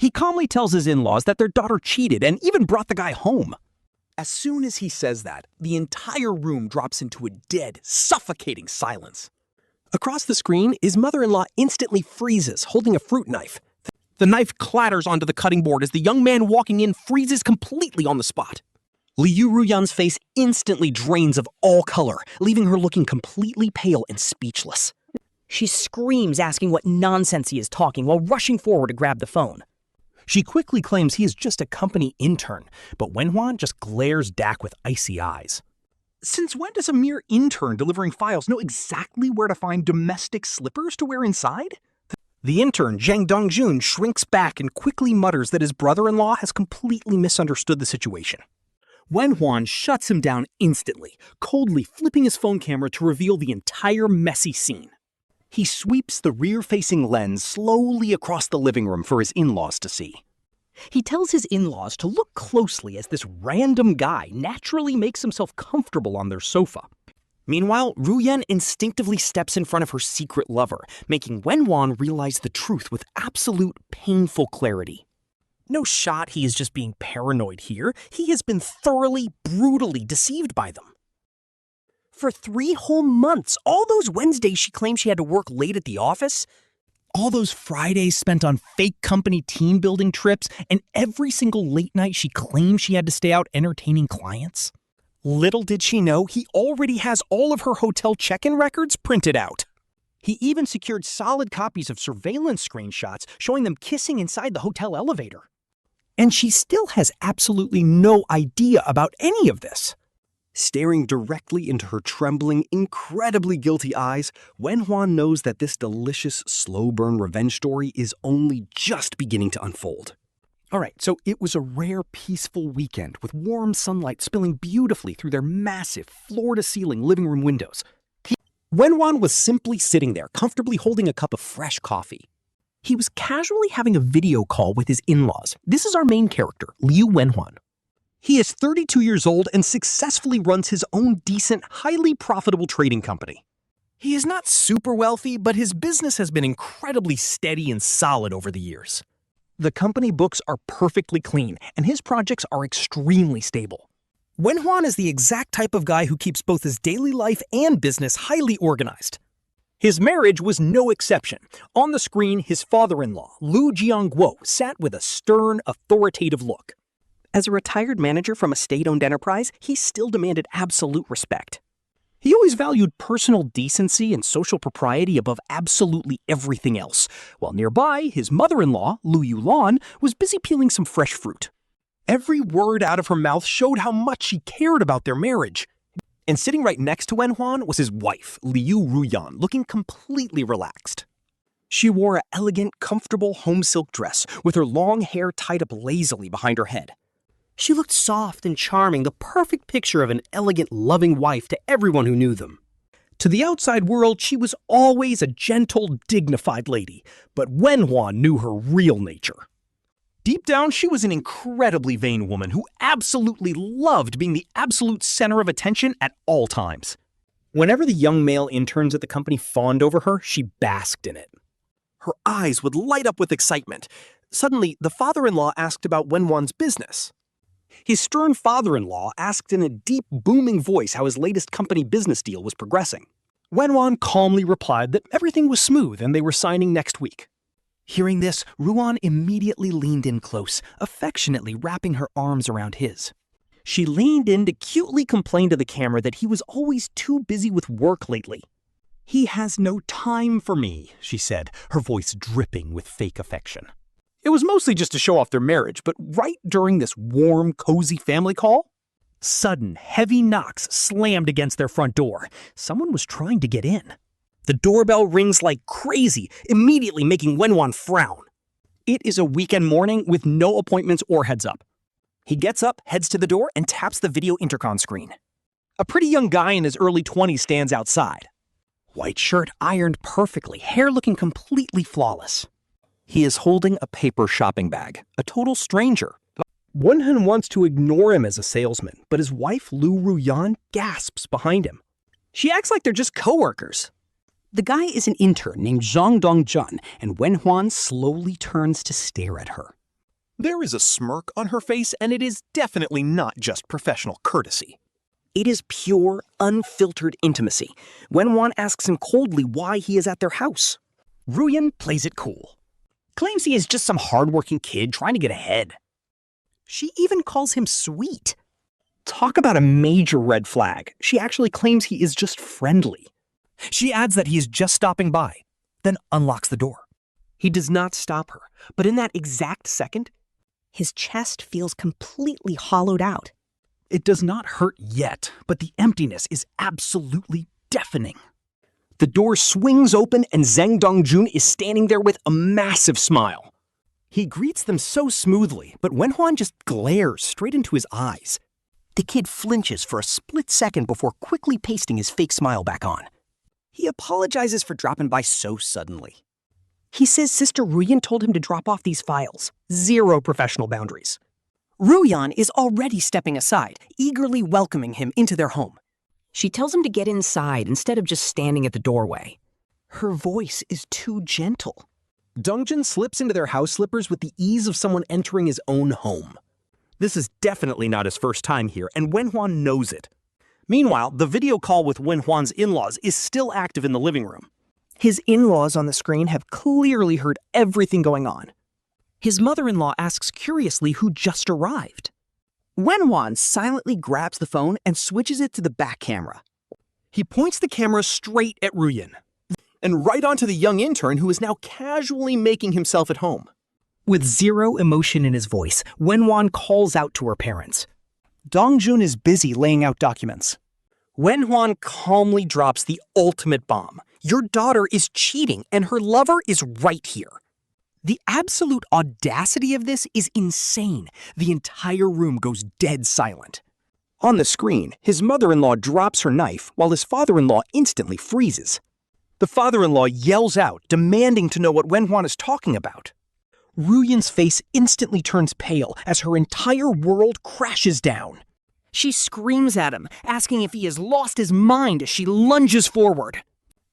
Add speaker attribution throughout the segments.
Speaker 1: He calmly tells his in-laws that their daughter cheated and even brought the guy home.
Speaker 2: As soon as he says that, the entire room drops into a dead, suffocating silence. Across the screen, his mother-in-law instantly freezes, holding a fruit knife. The knife clatters onto the cutting board as the young man walking in freezes completely on the spot. Liu Ruyan's face instantly drains of all color, leaving her looking completely pale and speechless.
Speaker 3: She screams, asking what nonsense he is talking while rushing forward to grab the phone.
Speaker 1: She quickly claims he is just a company intern, but Wenhuan just glares back with icy eyes.
Speaker 2: Since when does a mere intern delivering files know exactly where to find domestic slippers to wear inside? The intern, Zheng Dongjun, shrinks back and quickly mutters that his brother-in-law has completely misunderstood the situation. Wenhuan shuts him down instantly, coldly flipping his phone camera to reveal the entire messy scene. He sweeps the rear-facing lens slowly across the living room for his in-laws to see. He tells his in-laws to look closely as this random guy naturally makes himself comfortable on their sofa. Meanwhile, Ruyan instinctively steps in front of her secret lover, making Wenhuan realize the truth with absolute painful clarity. No shot he is just being paranoid here. He has been thoroughly, brutally deceived by them. For 3 whole months, all those Wednesdays she claimed she had to work late at the office, all those Fridays spent on fake company team-building trips, and every single late night she claimed she had to stay out entertaining clients. Little did she know he already has all of her hotel check-in records printed out. He even secured solid copies of surveillance screenshots showing them kissing inside the hotel elevator. And she still has absolutely no idea about any of this. Staring directly into her trembling, incredibly guilty eyes, Wenhuan knows that this delicious, slow-burn revenge story is only just beginning to unfold. Alright, so it was a rare, peaceful weekend with warm sunlight spilling beautifully through their massive, floor-to-ceiling living room windows. Wenhuan was simply sitting there, comfortably holding a cup of fresh coffee. He was casually having a video call with his in-laws. This is our main character, Liu Wenhuan. He is 32 years old and successfully runs his own decent, highly profitable trading company. He is not super wealthy, but his business has been incredibly steady and solid over the years. The company books are perfectly clean, and his projects are extremely stable. Wenhuan is the exact type of guy who keeps both his daily life and business highly organized. His marriage was no exception. On the screen, his father-in-law, Liu Jiangguo, sat with a stern, authoritative look. As a retired manager from a state-owned enterprise, he still demanded absolute respect. He always valued personal decency and social propriety above absolutely everything else, while nearby, his mother-in-law, Liu Yulan, was busy peeling some fresh fruit. Every word out of her mouth showed how much she cared about their marriage. And sitting right next to Wenhuan was his wife, Liu Ruyan, looking completely relaxed. She wore an elegant, comfortable home silk dress with her long hair tied up lazily behind her head. She looked soft and charming, the perfect picture of an elegant, loving wife to everyone who knew them. To the outside world, she was always a gentle, dignified lady, but Wenhuan knew her real nature. Deep down, she was an incredibly vain woman who absolutely loved being the absolute center of attention at all times. Whenever the young male interns at the company fawned over her, she basked in it. Her eyes would light up with excitement. Suddenly, the father-in-law asked about Wenhuan's business. His stern father-in-law asked in a deep, booming voice how his latest company business deal was progressing. Wenhuan calmly replied that everything was smooth and they were signing next week. Hearing this, Ruyan immediately leaned in close, affectionately wrapping her arms around his. She leaned in to cutely complain to the camera that he was always too busy with work lately. "He has no time for me," she said, her voice dripping with fake affection. It was mostly just to show off their marriage, but right during this warm, cozy family call, sudden, heavy knocks slammed against their front door. Someone was trying to get in. The doorbell rings like crazy, immediately making Wenhuan frown. It is a weekend morning with no appointments or heads up. He gets up, heads to the door, and taps the video intercom screen. A pretty young guy in his early 20s stands outside. White shirt ironed perfectly, hair looking completely flawless. He is holding a paper shopping bag, a total stranger. Wenhuan wants to ignore him as a salesman, but his wife Liu Ruyan gasps behind him. She acts like they're just coworkers. The guy is an intern named Zheng Dongjun, and Wenhuan slowly turns to stare at her. There is a smirk on her face, and it is definitely not just professional courtesy.
Speaker 3: It is pure, unfiltered intimacy. Wenhuan asks him coldly why he is at their house.
Speaker 1: Ruyan plays it cool. Claims he is just some hardworking kid trying to get ahead. She even calls him sweet. Talk about a major red flag. She actually claims he is just friendly. She adds that he is just stopping by, then unlocks the door. He does not stop her, but in that exact second,
Speaker 3: His chest feels completely hollowed out.
Speaker 1: it does not hurt yet, but the emptiness is absolutely deafening.
Speaker 2: The door swings open and Zheng Dongjun is standing there with a massive smile.
Speaker 1: He greets them so smoothly, but Wenhuan just glares straight into his eyes.
Speaker 2: The kid flinches for a split second before quickly pasting his fake smile back on.
Speaker 1: He apologizes for dropping by so suddenly.
Speaker 3: He says Sister Ruyan told him to drop off these files. Zero professional boundaries.
Speaker 4: Ruyan is already stepping aside, eagerly welcoming him into their home.
Speaker 3: She tells him to get inside instead of just standing at the doorway.
Speaker 4: Her voice is too gentle.
Speaker 2: Dongjun slips into their house slippers with the ease of someone entering his own home.
Speaker 1: This is definitely not his first time here, and Wenhuan knows it. Meanwhile, the video call with Wenhuan's in-laws is still active in the living room.
Speaker 4: His in-laws on the screen have clearly heard everything going on.
Speaker 3: His mother-in-law asks curiously who just arrived.
Speaker 4: Wenhuan silently grabs the phone and switches it to the back camera.
Speaker 2: He points the camera straight at Ruyan, and right onto the young intern who is now casually making himself at home.
Speaker 3: With zero emotion in his voice, Wenhuan calls out to her parents.
Speaker 1: Dongjun is busy laying out documents. Wenhuan calmly drops the ultimate bomb. Your daughter is cheating, and her lover is right here. The absolute audacity of this is insane. The entire room goes dead silent.
Speaker 2: On the screen, his mother-in-law drops her knife while his father-in-law instantly freezes.
Speaker 1: The father-in-law yells out, demanding to know what Wenhuan is talking about. Ruyan's face instantly turns pale as her entire world crashes down.
Speaker 3: She screams at him, asking if he has lost his mind as she lunges forward.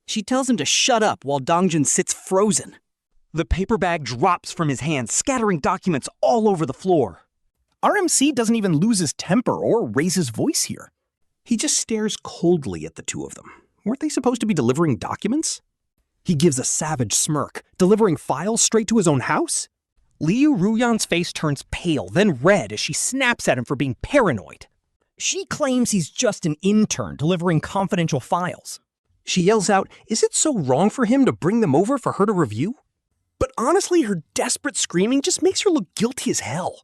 Speaker 4: She tells him to shut up while Dongjun sits frozen.
Speaker 1: The paper bag drops from his hand, scattering documents all over the floor. RMC doesn't even lose his temper or raise his voice here. He just stares coldly at the two of them. Weren't they supposed to be delivering documents? He gives a savage smirk, delivering files straight to his own house. Liu Ruyan's face turns pale, then red as she snaps at him for being paranoid. She claims he's just an intern delivering confidential files. She yells out, is it so wrong for him to bring them over for her to review? But honestly, her desperate screaming just makes her look guilty as hell.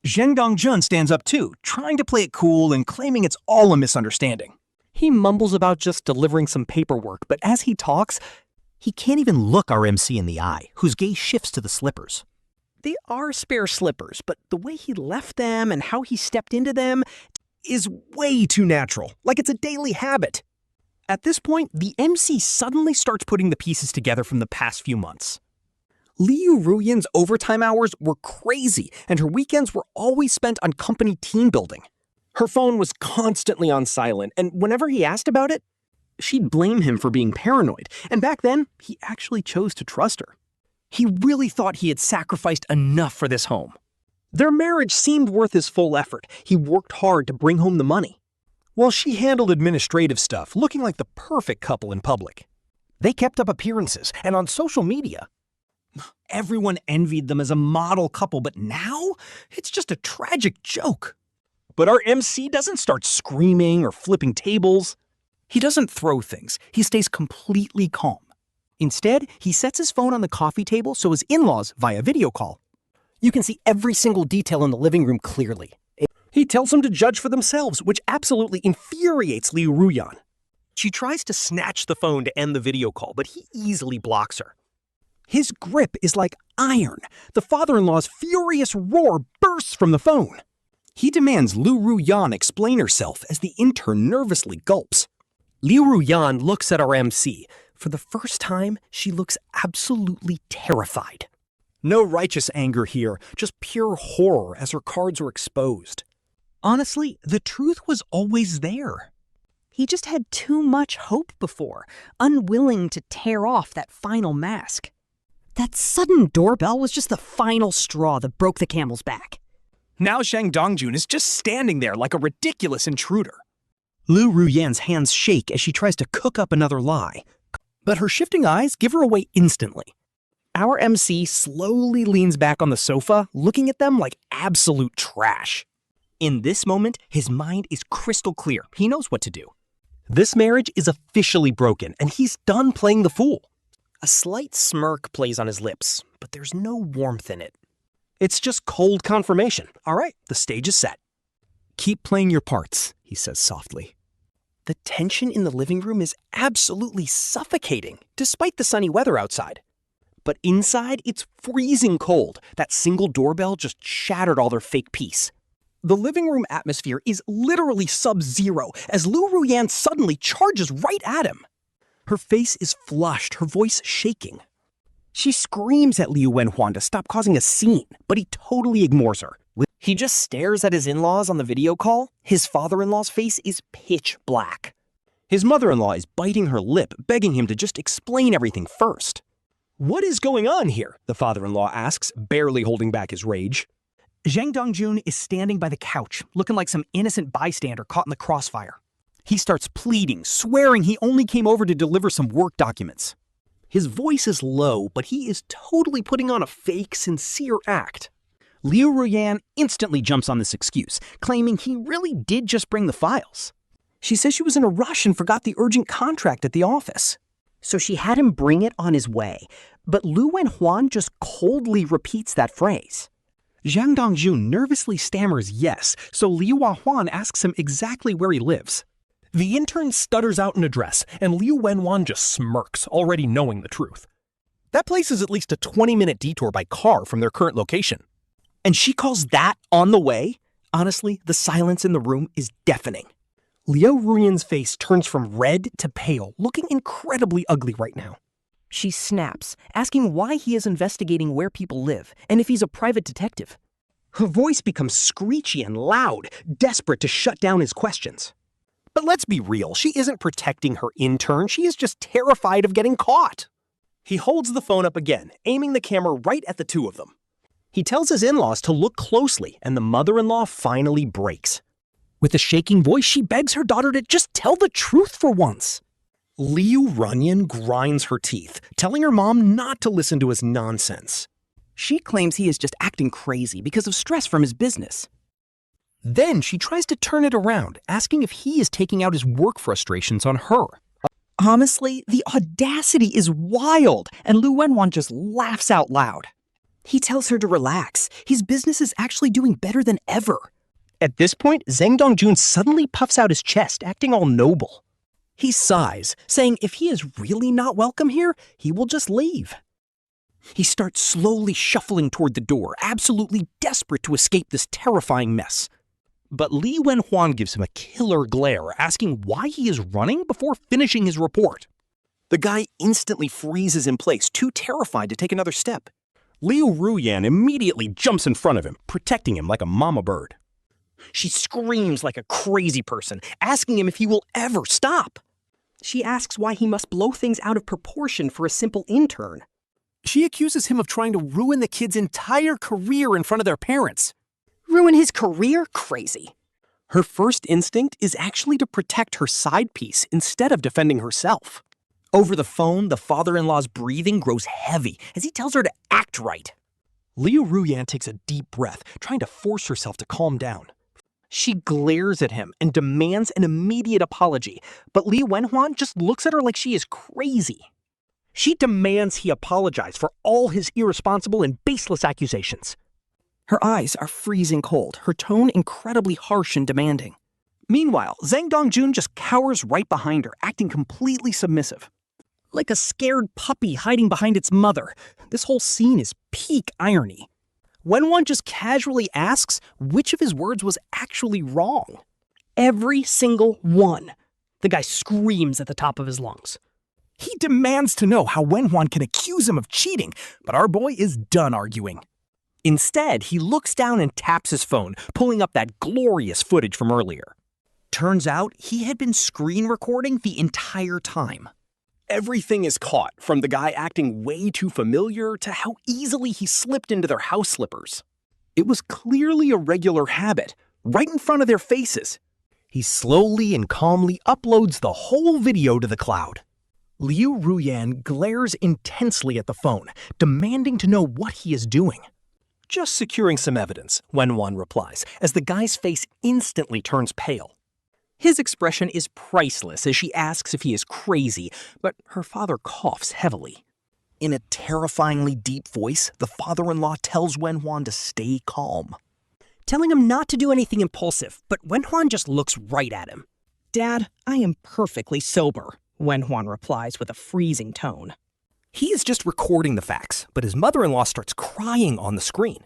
Speaker 1: Zheng Dongjun stands up too, trying to play it cool and claiming it's all a misunderstanding. He mumbles about just delivering some paperwork, but as he talks, he can't even look RMC in the eye, whose gaze shifts to the slippers.
Speaker 4: They are spare slippers, but the way he left them and how he stepped into them
Speaker 1: Is way too natural, like it's a daily habit. At this point, the MC suddenly starts putting the pieces together from the past few months. Liu Ruyan's overtime hours were crazy, and her weekends were always spent on company team building. Her phone was constantly on silent, and whenever he asked about it, she'd blame him for being paranoid, and back then, he actually chose to trust her. He really thought he had sacrificed enough for this home. Their marriage seemed worth his full effort. He worked hard to bring home the money, while she handled administrative stuff, looking like the perfect couple in public. They kept up appearances, and on social media, everyone envied them as a model couple, but now it's just a tragic joke. But our MC doesn't start screaming or flipping tables. He doesn't throw things. He stays completely calm. Instead, he sets his phone on the coffee table so his in-laws, via video call, you can see every single detail in the living room clearly. He tells them to judge for themselves, which absolutely infuriates Liu Ruyan. She tries to snatch the phone to end the video call, but he easily blocks her. His grip is like iron. The father-in-law's furious roar bursts from the phone. He demands Liu Ruyan explain herself as the intern nervously gulps. Liu Ruyan looks at our MC. For the first time, she looks absolutely terrified. No righteous anger here, just pure horror as her cards were exposed. Honestly, the truth was always there.
Speaker 4: He just had too much hope before, unwilling to tear off that final mask. That sudden doorbell was just the final straw that broke the camel's back.
Speaker 2: Now Zheng Dongjun is just standing there like a ridiculous intruder. Liu Ruyan's hands shake as she tries to cook up another lie, but her shifting eyes give her away instantly. Our MC slowly leans back on the sofa, looking at them like absolute trash. In this moment, his mind is crystal clear. He knows what to do. This marriage is officially broken, and he's done playing the fool. A slight smirk plays on his lips, but there's no warmth in it. It's just cold confirmation. All right, the stage is set. Keep playing your parts, he says softly. The tension in the living room is absolutely suffocating, despite the sunny weather outside. But inside, it's freezing cold. That single doorbell just shattered all their fake peace. The living room atmosphere is literally sub-zero as Liu Ruyan suddenly charges right at him. Her face is flushed, her voice shaking. She screams at Liu Wenhuan to stop causing a scene, but he totally ignores her. He just stares at his in-laws on the video call. His father-in-law's face is pitch black. His mother-in-law is biting her lip, begging him to just explain everything first. What is going on here? The father-in-law asks, barely holding back his rage. Zheng Dongjun is standing by the couch, looking like some innocent bystander caught in the crossfire. He starts pleading, swearing he only came over to deliver some work documents. His voice is low, but he is totally putting on a fake, sincere act. Liu Ruyan instantly jumps on this excuse, claiming he really did just bring the files. She says she was in a rush and forgot the urgent contract at the office.
Speaker 3: So she had him bring it on his way, but Liu Wenhuan just coldly repeats that phrase.
Speaker 2: Zheng Dongjun nervously stammers yes, so Liu Wenhuan asks him exactly where he lives. The intern stutters out an address, and Liu Wenhuan just smirks, already knowing the truth. That place is at least a 20-minute detour by car from their current location. And she calls that on the way? Honestly, the silence in the room is deafening. Liu Ruyan's face turns from red to pale, looking incredibly ugly right now.
Speaker 3: She snaps, asking why he is investigating where people live and if he's a private detective.
Speaker 2: Her voice becomes screechy and loud, desperate to shut down his questions. But let's be real, she isn't protecting her intern, she is just terrified of getting caught. He holds the phone up again, aiming the camera right at the two of them. He tells his in-laws to look closely, and the mother-in-law finally breaks. With a shaking voice, she begs her daughter to just tell the truth for once. Liu Ruyan grinds her teeth, telling her mom not to listen to his nonsense.
Speaker 3: She claims he is just acting crazy because of stress from his business.
Speaker 2: Then she tries to turn it around, asking if he is taking out his work frustrations on her.
Speaker 3: Honestly, the audacity is wild, and Liu Wenhuan just laughs out loud. He tells her to relax. His business is actually doing better than ever.
Speaker 2: At this point, Zheng Dongjun suddenly puffs out his chest, acting all noble. He sighs, saying if he is really not welcome here, he will just leave. He starts slowly shuffling toward the door, absolutely desperate to escape this terrifying mess. But Li Wenhuan gives him a killer glare, asking why he is running before finishing his report. The guy instantly freezes in place, too terrified to take another step. Liu Ruyan immediately jumps in front of him, protecting him like a mama bird. She screams like a crazy person, asking him if he will ever stop.
Speaker 3: She asks why he must blow things out of proportion for a simple intern.
Speaker 2: She accuses him of trying to ruin the kid's entire career in front of their parents.
Speaker 3: Ruin his career? Crazy.
Speaker 2: Her first instinct is actually to protect her side piece instead of defending herself. Over the phone, the father-in-law's breathing grows heavy as he tells her to act right. Liu Ruyan takes a deep breath, trying to force herself to calm down. She glares at him and demands an immediate apology, but Liu Wenhuan just looks at her like she is crazy. She demands he apologize for all his irresponsible and baseless accusations.
Speaker 3: Her eyes are freezing cold, her tone incredibly harsh and demanding.
Speaker 2: Meanwhile, Zheng Dongjun just cowers right behind her, acting completely submissive. Like a scared puppy hiding behind its mother, this whole scene is peak irony. Wenhuan just casually asks which of his words was actually wrong. Every single one. The guy screams at the top of his lungs. He demands to know how Wenhuan can accuse him of cheating, but our boy is done arguing. Instead, he looks down and taps his phone, pulling up that glorious footage from earlier. Turns out, he had been screen recording the entire time.
Speaker 1: Everything is caught, from the guy acting way too familiar to how easily he slipped into their house slippers. It was clearly a regular habit, right in front of their faces. He slowly and calmly uploads the whole video to the cloud. Liu Ruyan glares intensely at the phone, demanding to know what he is doing. Just securing some evidence, Wenhuan replies, as the guy's face instantly turns pale. His expression is priceless as she asks if he is crazy, but her father coughs heavily. In a terrifyingly deep voice, the father-in-law tells Wenhuan to stay calm, telling him not to do anything impulsive, but Wenhuan just looks right at him.
Speaker 4: Dad, I am perfectly sober, Wenhuan replies with a freezing tone.
Speaker 1: He is just recording the facts, but his mother-in-law starts crying on the screen.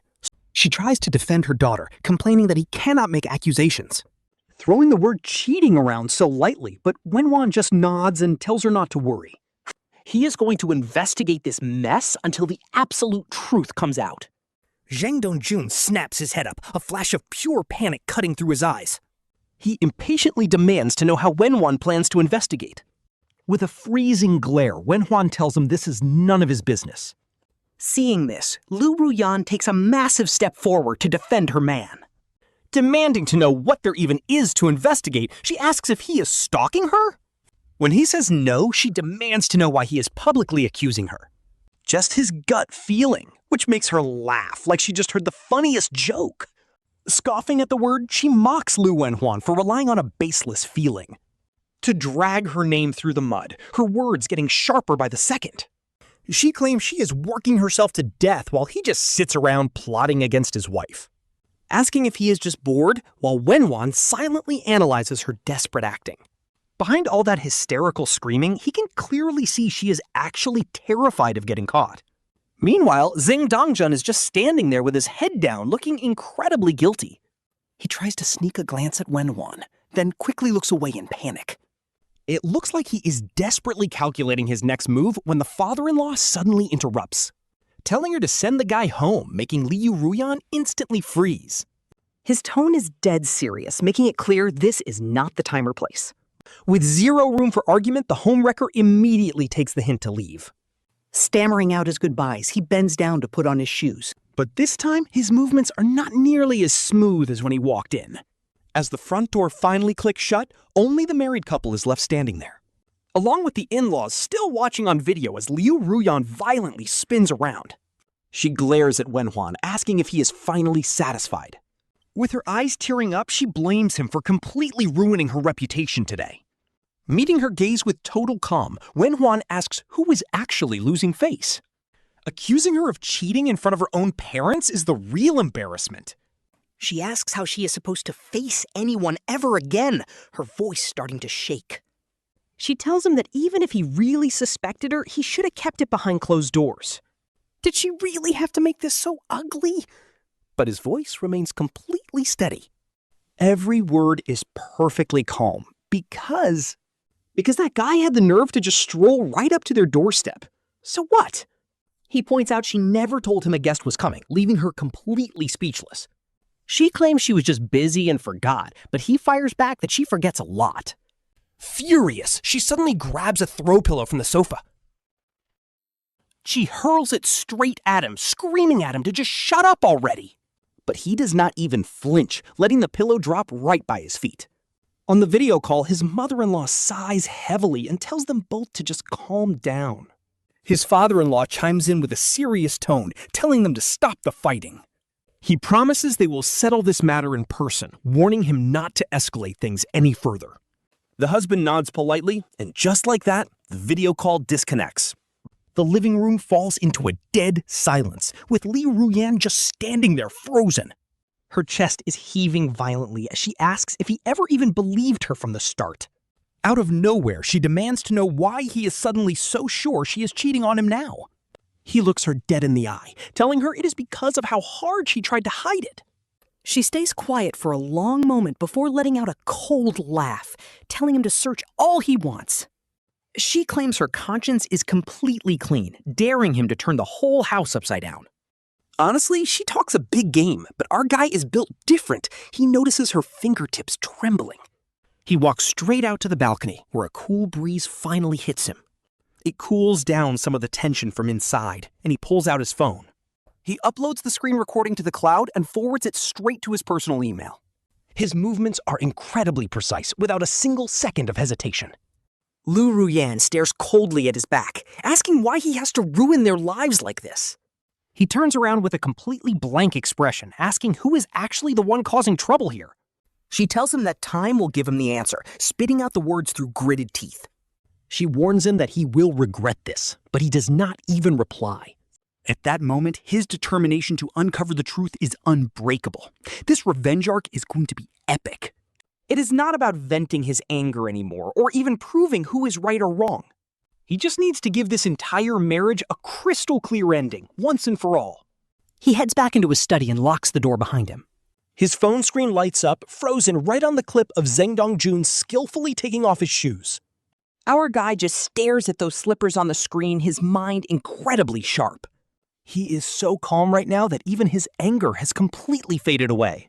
Speaker 1: She tries to defend her daughter, complaining that he cannot make accusations,
Speaker 2: throwing the word cheating around so lightly, but Wenhuan just nods and tells her not to worry.
Speaker 1: He is going to investigate this mess until the absolute truth comes out. Zheng Dongjun snaps his head up, a flash of pure panic cutting through his eyes. He impatiently demands to know how Wenhuan plans to investigate.
Speaker 2: With a freezing glare, Wenhuan tells him this is none of his business.
Speaker 4: Seeing this, Liu Ruyan takes a massive step forward to defend her man.
Speaker 1: Demanding to know what there even is to investigate, she asks if he is stalking her? When he says no, she demands to know why he is publicly accusing her. Just his gut feeling, which makes her laugh like she just heard the funniest joke. Scoffing at the word, she mocks Liu Wenhuan for relying on a baseless feeling. To drag her name through the mud, her words getting sharper by the second. She claims she is working herself to death while he just sits around plotting against his wife. Asking if he is just bored, while Wenhuan silently analyzes her desperate acting. Behind all that hysterical screaming, he can clearly see she is actually terrified of getting caught. Meanwhile, Zheng Dongjun is just standing there with his head down, looking incredibly guilty. He tries to sneak a glance at Wenhuan, then quickly looks away in panic. It looks like he is desperately calculating his next move when the father-in-law suddenly interrupts, telling her to send the guy home, making Liu Ruyan instantly freeze.
Speaker 4: His tone is dead serious, making it clear this is not the time or place.
Speaker 1: With zero room for argument, the homewrecker immediately takes the hint to leave.
Speaker 4: Stammering out his goodbyes, he bends down to put on his shoes.
Speaker 1: But this time, his movements are not nearly as smooth as when he walked in. As the front door finally clicks shut, only the married couple is left standing there, along with the in-laws still watching on video as Liu Ruyan violently spins around. She glares at Wenhuan, asking if he is finally satisfied. With her eyes tearing up, she blames him for completely ruining her reputation today. Meeting her gaze with total calm, Wenhuan asks who is actually losing face. Accusing her of cheating in front of her own parents is the real embarrassment.
Speaker 4: She asks how she is supposed to face anyone ever again, her voice starting to shake. She tells him that even if he really suspected her, he should have kept it behind closed doors.
Speaker 1: Did she really have to make this so ugly? But his voice remains completely steady. Every word is perfectly calm because that guy had the nerve to just stroll right up to their doorstep. So what? He points out she never told him a guest was coming, leaving her completely speechless. She claims she was just busy and forgot, but he fires back that she forgets a lot. Furious, she suddenly grabs a throw pillow from the sofa. She hurls it straight at him, screaming at him to just shut up already. But he does not even flinch, letting the pillow drop right by his feet. On the video call, his mother-in-law sighs heavily and tells them both to just calm down. His father-in-law chimes in with a serious tone, telling them to stop the fighting. He promises they will settle this matter in person, warning him not to escalate things any further. The husband nods politely, and just like that, the video call disconnects. The living room falls into a dead silence, with Liu Ruyan just standing there frozen. Her chest is heaving violently as she asks if he ever even believed her from the start. Out of nowhere, she demands to know why he is suddenly so sure she is cheating on him now. He looks her dead in the eye, telling her it is because of how hard she tried to hide it.
Speaker 4: She stays quiet for a long moment before letting out a cold laugh, telling him to search all he wants. She claims her conscience is completely clean, daring him to turn the whole house upside down.
Speaker 1: Honestly, she talks a big game, but our guy is built different. He notices her fingertips trembling. He walks straight out to the balcony, where a cool breeze finally hits him.
Speaker 2: It cools down some of the tension from inside, and he pulls out his phone. He uploads the screen recording to the cloud and forwards it straight to his personal email. His movements are incredibly precise, without a single second of hesitation.
Speaker 4: Liu Ruyan stares coldly at his back, asking why he has to ruin their lives like this.
Speaker 2: He turns around with a completely blank expression, asking who is actually the one causing trouble here.
Speaker 4: She tells him that time will give him the answer, spitting out the words through gritted teeth.
Speaker 1: She warns him that he will regret this, but he does not even reply. At that moment, his determination to uncover the truth is unbreakable. This revenge arc is going to be epic.
Speaker 2: It is not about venting his anger anymore, or even proving who is right or wrong. He just needs to give this entire marriage a crystal clear ending, once and for all.
Speaker 4: He heads back into his study and locks the door behind him.
Speaker 2: His phone screen lights up, frozen right on the clip of Zheng Dongjun skillfully taking off his shoes.
Speaker 4: Our guy just stares at those slippers on the screen, his mind incredibly sharp.
Speaker 2: He is so calm right now that even his anger has completely faded away.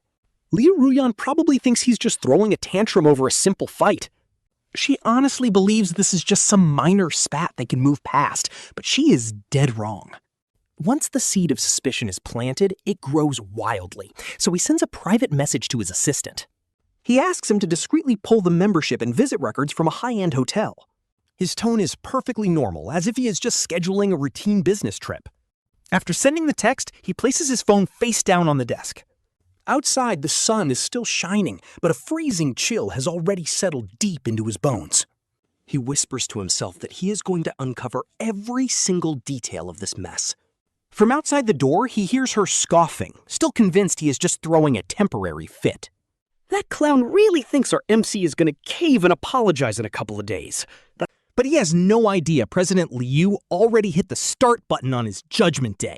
Speaker 2: Liu Ruyan probably thinks he's just throwing a tantrum over a simple fight. She honestly believes this is just some minor spat they can move past, but she is dead wrong. Once the seed of suspicion is planted, it grows wildly, so he sends a private message to his assistant. He asks him to discreetly pull the membership and visit records from a high-end hotel. His tone is perfectly normal, as if he is just scheduling a routine business trip. After sending the text, he places his phone face down on the desk. Outside, the sun is still shining, but a freezing chill has already settled deep into his bones. He whispers to himself that he is going to uncover every single detail of this mess. From outside the door, he hears her scoffing, still convinced he is just throwing a temporary fit. That clown really thinks our MC is going to cave and apologize in a couple of days. But he has no idea President Liu already hit the start button on his judgment day.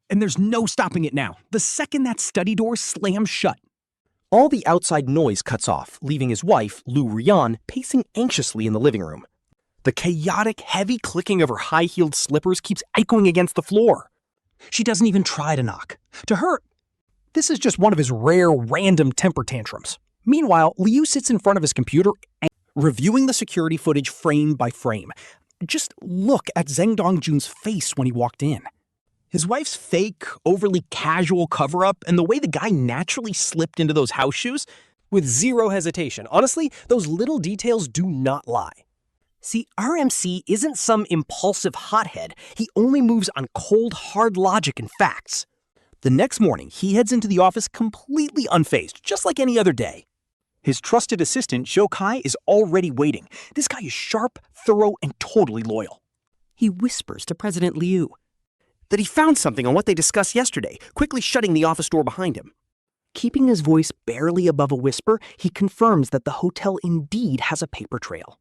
Speaker 2: And there's no stopping it now, the second that study door slams shut. All the outside noise cuts off, leaving his wife, Liu Ruyan, pacing anxiously in the living room. The chaotic, heavy clicking of her high-heeled slippers keeps echoing against the floor. She doesn't even try to knock. To her, this is just one of his rare, random temper tantrums. Meanwhile, Liu sits in front of his computer and reviewing the security footage frame by frame. Just look at Zheng Dongjun's face when he walked in. His wife's fake, overly casual cover-up and the way the guy naturally slipped into those house shoes with zero hesitation. Honestly, those little details do not lie. See, RMC isn't some impulsive hothead. He only moves on cold, hard logic and facts. The next morning, he heads into the office completely unfazed, just like any other day. His trusted assistant, Zhou Kai, is already waiting. This guy is sharp, thorough, and totally loyal.
Speaker 4: He whispers to President Liu
Speaker 2: That he found something on what they discussed yesterday, quickly shutting the office door behind him. Keeping his voice barely above a whisper, he confirms that the hotel indeed has a paper trail.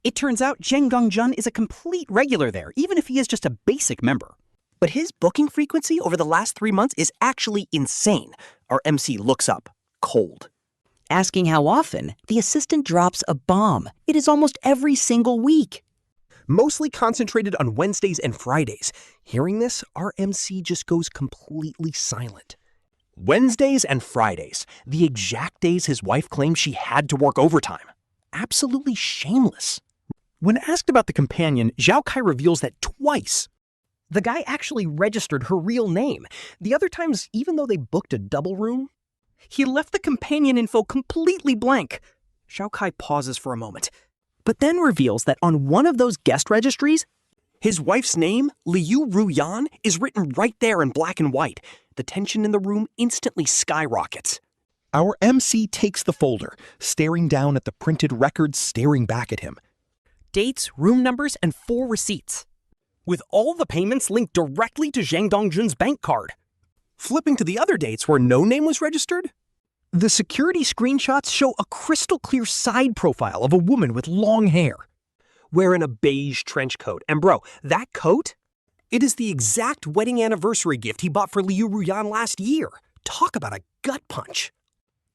Speaker 2: It turns out Zheng Dongjun is a complete regular there, even if he is just a basic member. But his booking frequency over the last 3 months is actually insane. Our MC looks up, cold.
Speaker 4: Asking how often, the assistant drops a bomb. It is almost every single week.
Speaker 2: Mostly concentrated on Wednesdays and Fridays. Hearing this, our MC just goes completely silent. Wednesdays and Fridays, the exact days his wife claimed she had to work overtime. Absolutely shameless. When asked about the companion, Zhao Kai reveals that twice the guy actually registered her real name. The other times, even though they booked a double room, he left the companion info completely blank. Zhao Kai pauses for a moment, but then reveals that on one of those guest registries, his wife's name, Liu Ruyan, is written right there in black and white. The tension in the room instantly skyrockets. Our MC takes the folder, staring down at the printed records staring back at him. Dates, room numbers, and 4 receipts, with all the payments linked directly to Zheng Dongjun's bank card. Flipping to the other dates where no name was registered, the security screenshots show a crystal clear side profile of a woman with long hair, wearing a beige trench coat. And bro, that coat? It is the exact wedding anniversary gift he bought for Liu Ruyan last year. Talk about a gut punch.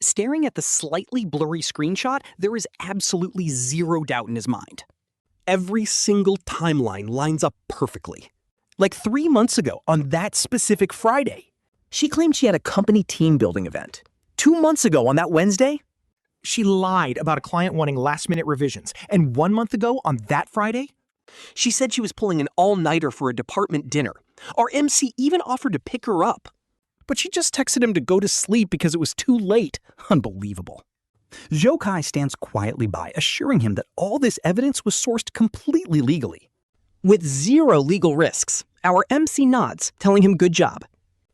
Speaker 2: Staring at the slightly blurry screenshot, there is absolutely zero doubt in his mind. Every single timeline lines up perfectly. Like 3 months ago, on that specific Friday, she claimed she had a company team building event. 2 months ago, on that Wednesday, she lied about a client wanting last-minute revisions. And 1 month ago, on that Friday,
Speaker 1: She said she was pulling an all-nighter for a department dinner. Our MC even offered to pick her up.
Speaker 2: But she just texted him to go to sleep because it was too late. Unbelievable. Zhou Kai stands quietly by, assuring him that all this evidence was sourced completely legally.
Speaker 4: With zero legal risks, our MC nods, telling him good job.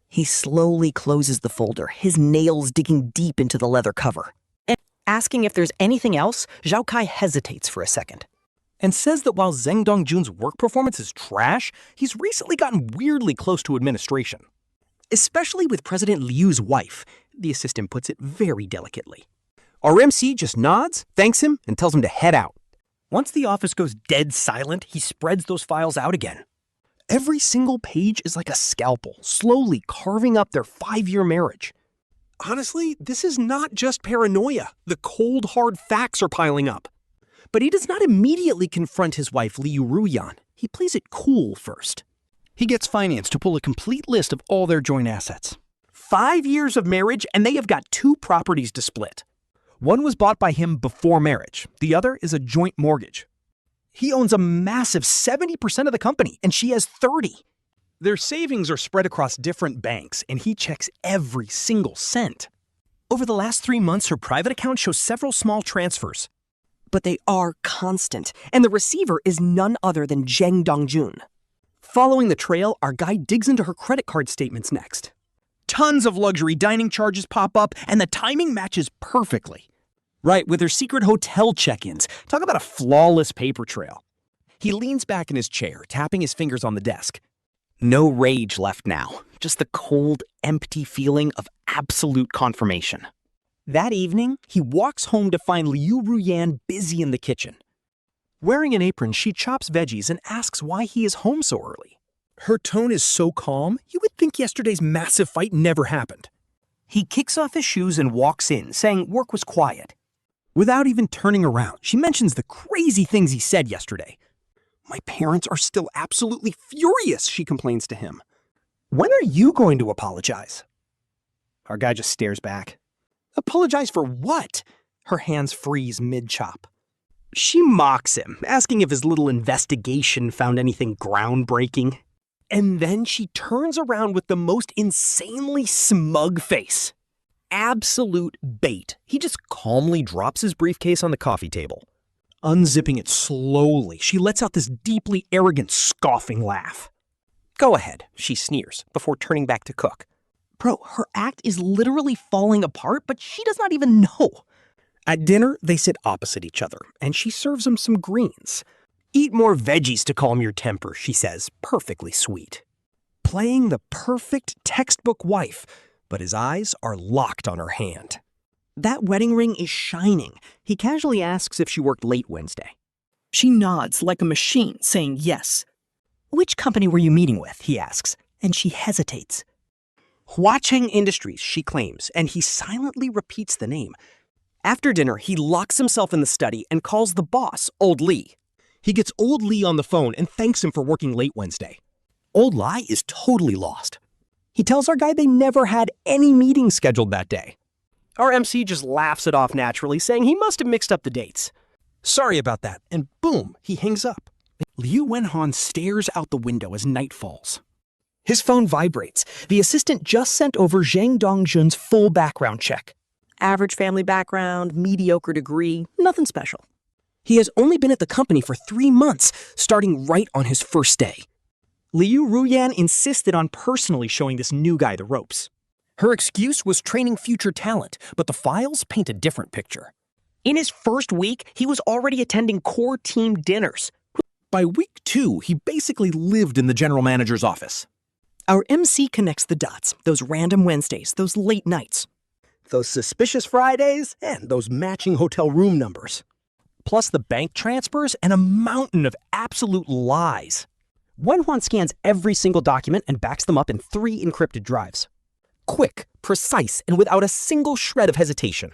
Speaker 4: He slowly closes the folder, his nails digging deep into the leather cover. And asking if there's anything else, Zhao Kai hesitates for a second.
Speaker 2: And says that while Zheng Dongjun's work performance is trash, he's recently gotten weirdly close to administration.
Speaker 1: Especially with President Liu's wife, the assistant puts it very delicately. Our MC just nods, thanks him, and tells him to head out.
Speaker 2: Once the office goes dead silent, he spreads those files out again. Every single page is like a scalpel, slowly carving up their 5-year marriage.
Speaker 1: Honestly, this is not just paranoia. The cold, hard facts are piling up. But he does not immediately confront his wife, Liu Ruyan. He plays it cool first.
Speaker 2: He gets finance to pull a complete list of all their joint assets.
Speaker 1: 5 years of marriage, and they have got 2 properties to split.
Speaker 2: One was bought by him before marriage. The other is a joint mortgage. He owns a massive 70% of the company, and she has 30%. Their savings are spread across different banks, and he checks every single cent.
Speaker 1: Over the last 3 months, her private account shows several small transfers.
Speaker 4: But they are constant, and the receiver is none other than Zheng Dongjun.
Speaker 1: Following the trail, our guy digs into her credit card statements next.
Speaker 2: Tons of luxury dining charges pop up, and the timing matches perfectly.
Speaker 1: Right, with her secret hotel check-ins. Talk about a flawless paper trail. He leans back in his chair, tapping his fingers on the desk. No rage left now, just the cold, empty feeling of absolute confirmation. That evening, he walks home to find Liu Ruyan busy in the kitchen. Wearing an apron, she chops veggies and asks why he is home so early.
Speaker 2: Her tone is so calm, you would think yesterday's massive fight never happened.
Speaker 1: He kicks off his shoes and walks in, saying work was quiet. Without even turning around, she mentions the crazy things he said yesterday. My parents are still absolutely furious, she complains to him. When are you going to apologize? Our guy just stares back. Apologize for what? Her hands freeze mid-chop. She mocks him, asking if his little investigation found anything groundbreaking. And then she turns around with the most insanely smug face. Absolute bait. He just calmly drops his briefcase on the coffee table. Unzipping it slowly, she lets out this deeply arrogant, scoffing laugh. Go ahead, she sneers, before turning back to cook.
Speaker 4: Bro, her act is literally falling apart, but she does not even know.
Speaker 1: At dinner, they sit opposite each other, and she serves him some greens. Eat more veggies to calm your temper, she says, perfectly sweet. Playing the perfect textbook wife, but his eyes are locked on her hand. That wedding ring is shining. He casually asks if she worked late Wednesday.
Speaker 4: She nods like a machine, saying yes.
Speaker 1: Which company were you meeting with, he asks, and she hesitates. Huacheng Industries, she claims, and he silently repeats the name. After dinner, he locks himself in the study and calls the boss, Old Lee. He gets Old Lee on the phone and thanks him for working late Wednesday. Old Lee is totally lost. He tells our guy they never had any meetings scheduled that day. Our MC just laughs it off naturally, saying he must have mixed up the dates. Sorry about that, and boom, he hangs up. Liu Wenhuan stares out the window as night falls. His phone vibrates. The assistant just sent over Zheng Dongjun's full background check.
Speaker 4: Average family background, mediocre degree, nothing special.
Speaker 1: He has only been at the company for 3 months, starting right on his first day. Liu Ruyan insisted on personally showing this new guy the ropes. Her excuse was training future talent, but the files paint a different picture. In his first week, he was already attending core team dinners. By week 2, he basically lived in the general manager's office.
Speaker 4: Our MC connects the dots, those random Wednesdays, those late nights.
Speaker 1: Those suspicious Fridays, and those matching hotel room numbers. Plus the bank transfers and a mountain of absolute lies. Wenhuan scans every single document and backs them up in 3 encrypted drives. Quick, precise, and without a single shred of hesitation.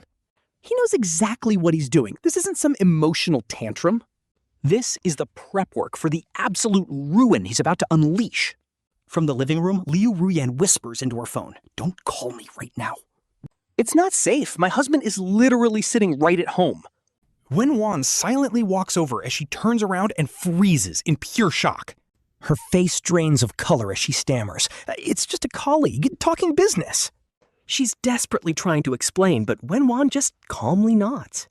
Speaker 1: He knows exactly what he's doing. This isn't some emotional tantrum. This is the prep work for the absolute ruin he's about to unleash. From the living room, Liu Ruyan whispers into her phone, "Don't call me right now." It's not safe. My husband is literally sitting right at home.
Speaker 2: Wenhuan silently walks over as she turns around and freezes in pure shock. Her face drains of color as she stammers. It's just a colleague talking business.
Speaker 1: She's desperately trying to explain, but Wenhuan just calmly nods.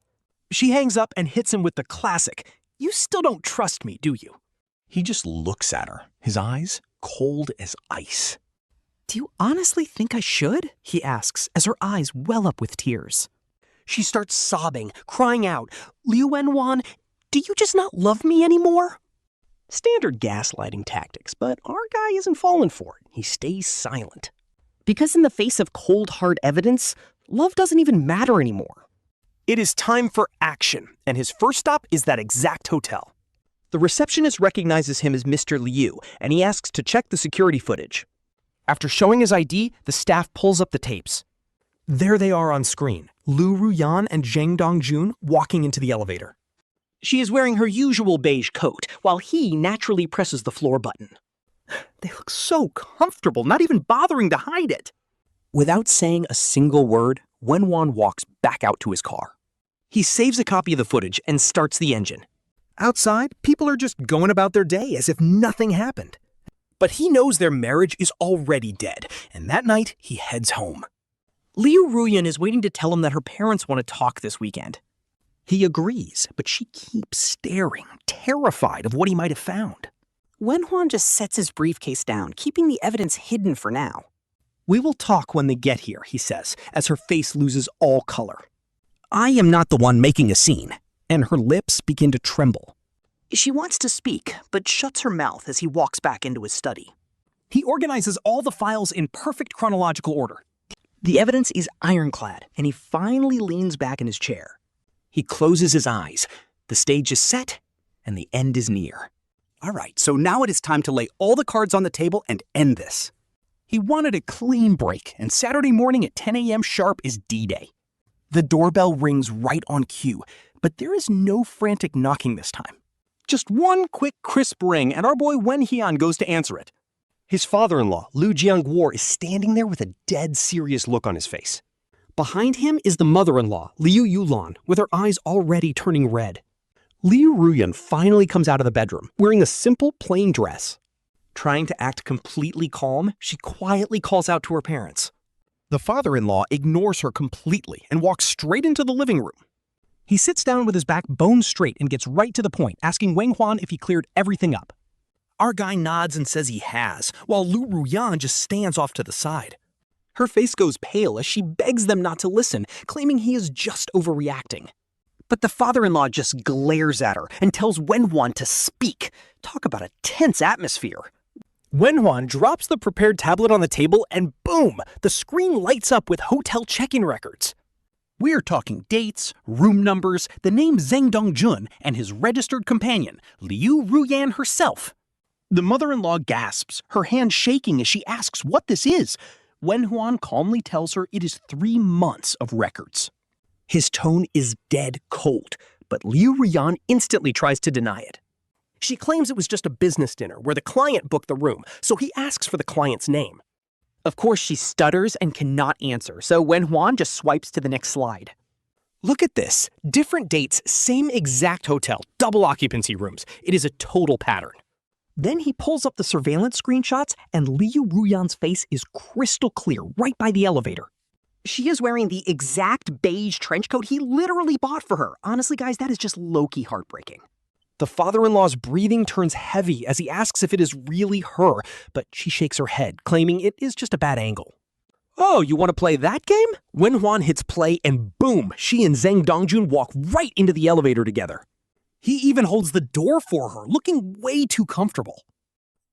Speaker 2: She hangs up and hits him with the classic, "You still don't trust me, do you?" He just looks at her, his eyes cold as ice.
Speaker 4: Do you honestly think I should? He asks as her eyes well up with tears.
Speaker 1: She starts sobbing, crying out, "Liu Wenhuan, do you just not love me anymore?" Standard gaslighting tactics, but our guy isn't falling for it. He stays silent. Because in the face of cold, hard evidence, love doesn't even matter anymore.
Speaker 2: It is time for action, and his first stop is that exact hotel.
Speaker 1: The receptionist recognizes him as Mr. Liu, and he asks to check the security footage. After showing his ID, the staff pulls up the tapes.
Speaker 2: There they are on screen, Liu Ruyan and Zheng Dongjun walking into the elevator.
Speaker 1: She is wearing her usual beige coat, while he naturally presses the floor button.
Speaker 2: They look so comfortable, not even bothering to hide it.
Speaker 1: Without saying a single word, Wenhuan walks back out to his car. He saves a copy of the footage and starts the engine.
Speaker 2: Outside, people are just going about their day as if nothing happened. But he knows their marriage is already dead, and that night he heads home.
Speaker 1: Liu Ruyan is waiting to tell him that her parents want to talk this weekend. He agrees, but she keeps staring, terrified of what he might have found.
Speaker 4: Wenhuan just sets his briefcase down, keeping the evidence hidden for now.
Speaker 1: "We will talk when they get here," he says, as her face loses all color. "I am not the one making a scene," and her lips begin to tremble. She wants to speak, but shuts her mouth as he walks back into his study.
Speaker 2: He organizes all the files in perfect chronological order.
Speaker 1: The evidence is ironclad, and he finally leans back in his chair. He closes his eyes. The stage is set, and the end is near. All right, so now it is time to lay all the cards on the table and end this.
Speaker 2: He wanted a clean break, and Saturday morning at 10 a.m. sharp is D-Day. The doorbell rings right on cue, but there is no frantic knocking this time. Just one quick, crisp ring, and our boy Wenhuan goes to answer it. His father-in-law, Liu Jianguo, is standing there with a dead serious look on his face. Behind him is the mother-in-law, Liu Yulan, with her eyes already turning red. Liu Ruyan finally comes out of the bedroom, wearing a simple, plain dress. Trying to act completely calm, she quietly calls out to her parents. The father-in-law ignores her completely and walks straight into the living room. He sits down with his back bone straight and gets right to the point, asking Wenhuan if he cleared everything up. Our guy nods and says he has, while Liu Ruyan just stands off to the side. Her face goes pale as she begs them not to listen, claiming he is just overreacting. But the father-in-law just glares at her and tells Wenhuan to speak. Talk about a tense atmosphere. Wenhuan drops the prepared tablet on the table and boom, the screen lights up with hotel check-in records. We're talking dates, room numbers, the name Zheng Dongjun, and his registered companion, Liu Ruyan herself. The mother-in-law gasps, her hand shaking as she asks what this is. Wenhuan calmly tells her it is 3 months of records. His tone is dead cold, but Liu Ruyan instantly tries to deny it. She claims it was just a business dinner where the client booked the room, so he asks for the client's name. Of course, she stutters and cannot answer, so Wenhuan just swipes to the next slide. Look at this. Different dates, same exact hotel, double occupancy rooms. It is a total pattern. Then he pulls up the surveillance screenshots, and Liu Ruyan's face is crystal clear right by the elevator. She is wearing the exact beige trench coat he literally bought for her. Honestly, guys, that is just low-key heartbreaking. The father-in-law's breathing turns heavy as he asks if it is really her, but she shakes her head, claiming it is just a bad angle. Oh, you want to play that game? Wenhuan hits play, and boom, she and Zheng Dongjun walk right into the elevator together. He even holds the door for her, looking way too comfortable.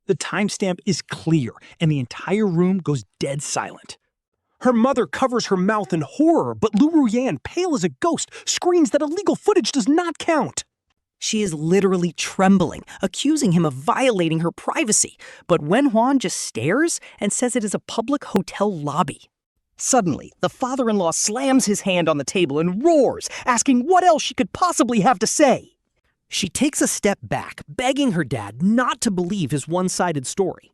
Speaker 2: The timestamp is clear, and the entire room goes dead silent. Her mother covers her mouth in horror, but Liu Ruyan, pale as a ghost, screams that illegal footage does not count. She is literally trembling, accusing him of violating her privacy, but Wenhuan just stares and says it is a public hotel lobby. Suddenly, the father-in-law slams his hand on the table and roars, asking what else she could possibly have to say. She takes a step back, begging her dad not to believe his one-sided story.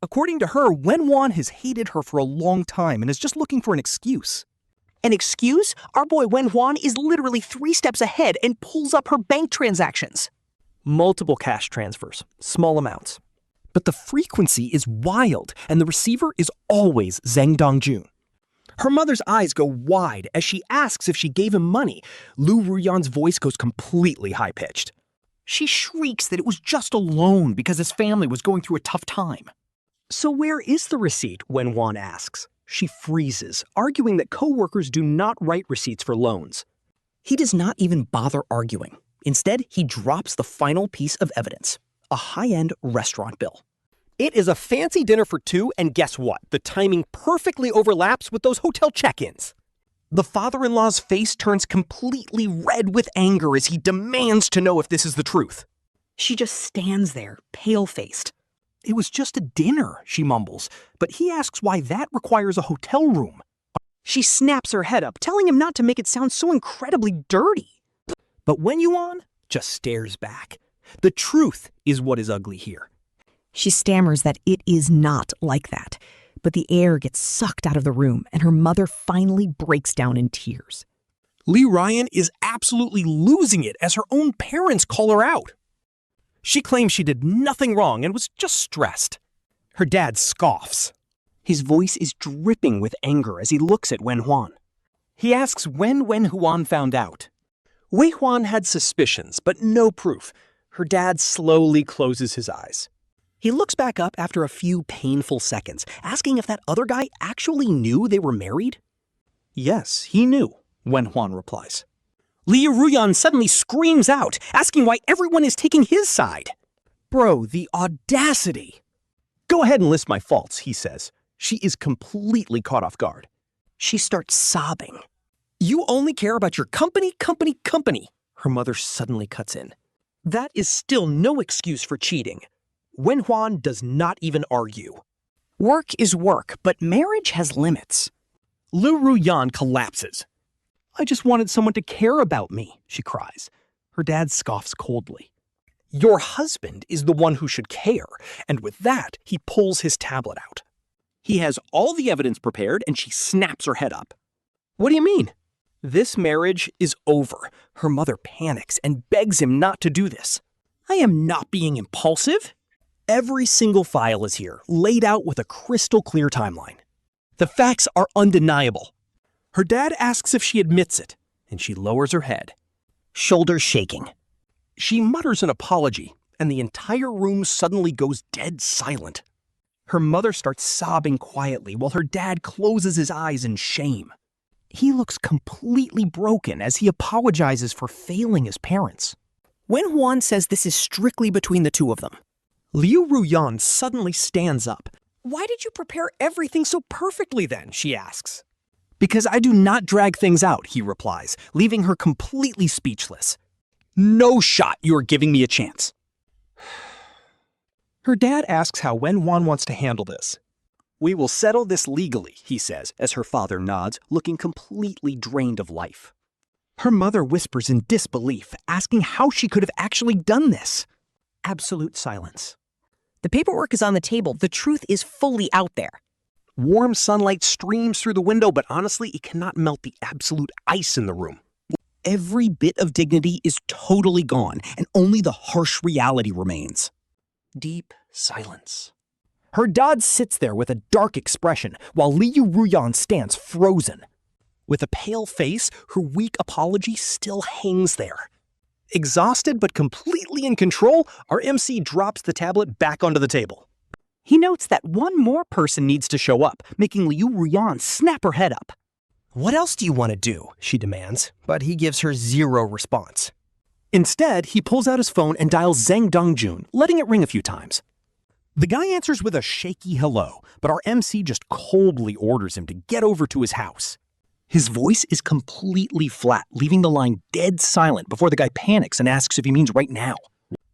Speaker 2: According to her, Wenhuan has hated her for a long time and is just looking for an excuse.
Speaker 3: An excuse? Our boy Wenhuan is literally 3 steps ahead and pulls up her bank transactions.
Speaker 1: Multiple cash transfers, small amounts. But the frequency is wild, and the receiver is always Zheng Dongjun. Her mother's eyes go wide as she asks if she gave him money. Liu Ruyan's voice goes completely high-pitched.
Speaker 3: She shrieks that it was just a loan because his family was going through a tough time.
Speaker 1: So where is the receipt? Wenhuan asks. She freezes, arguing that co-workers do not write receipts for loans.
Speaker 4: He does not even bother arguing. Instead, he drops the final piece of evidence, a high-end restaurant bill.
Speaker 1: It is a fancy dinner for 2, and guess what? The timing perfectly overlaps with those hotel check-ins. The father-in-law's face turns completely red with anger as he demands to know if this is the truth.
Speaker 3: She just stands there, pale-faced.
Speaker 2: It was just a dinner, she mumbles, but he asks why that requires a hotel room.
Speaker 3: She snaps her head up, telling him not to make it sound so incredibly dirty.
Speaker 1: But Wenhuan just stares back. The truth is what is ugly here.
Speaker 4: She stammers that it is not like that, but the air gets sucked out of the room and her mother finally breaks down in tears.
Speaker 1: Liu Ruyan is absolutely losing it as her own parents call her out. She claims she did nothing wrong and was just stressed. Her dad scoffs. His voice is dripping with anger as he looks at Wenhuan. He asks when Wenhuan found out. Wenhuan had suspicions, but no proof. Her dad slowly closes his eyes. He looks back up after a few painful seconds, asking if that other guy actually knew they were married.
Speaker 2: Yes, he knew, Wenhuan replies.
Speaker 1: Liu Ruyan suddenly screams out, asking why everyone is taking his side. Bro, the audacity! Go ahead and list my faults, he says. She is completely caught off guard. She starts sobbing. You only care about your company. Her mother suddenly cuts in. That is still no excuse for cheating. Wenhuan does not even argue.
Speaker 3: Work is work, but marriage has limits.
Speaker 1: Liu Ruyan collapses. I just wanted someone to care about me, she cries. Her dad scoffs coldly. Your husband is the one who should care, and with that, he pulls his tablet out. He has all the evidence prepared, and she snaps her head up. What do you mean? This marriage is over. Her mother panics and begs him not to do this. I am not being impulsive. Every single file is here, laid out with a crystal clear timeline. The facts are undeniable. Her dad asks if she admits it, and she lowers her head, shoulders shaking. She mutters an apology, and the entire room suddenly goes dead silent. Her mother starts sobbing quietly while her dad closes his eyes in shame. He looks completely broken as he apologizes for failing his parents.
Speaker 3: Wenhuan says this is strictly between the two of them.
Speaker 1: Liu Ruyan suddenly stands up. Why did you prepare everything so perfectly then? She asks. Because I do not drag things out, he replies, leaving her completely speechless. No shot you are giving me a chance. Her dad asks how Wenhuan wants to handle this. We will settle this legally, he says, as her father nods, looking completely drained of life. Her mother whispers in disbelief, asking how she could have actually done this. Absolute silence.
Speaker 3: The paperwork is on the table. The truth is fully out there.
Speaker 1: Warm sunlight streams through the window, but honestly, it cannot melt the absolute ice in the room. Every bit of dignity is totally gone, and only the harsh reality remains. Deep silence. Her dad sits there with a dark expression, while Liu Ruyan stands frozen. With a pale face, her weak apology still hangs there. Exhausted but completely in control, our MC drops the tablet back onto the table. He notes that one more person needs to show up, making Liu Ruyan snap her head up. What else do you want to do? She demands, but he gives her zero response. Instead, he pulls out his phone and dials Zheng Dongjun, letting it ring a few times. The guy answers with a shaky hello, but our MC just coldly orders him to get over to his house. His voice is completely flat, leaving the line dead silent before the guy panics and asks if he means right now.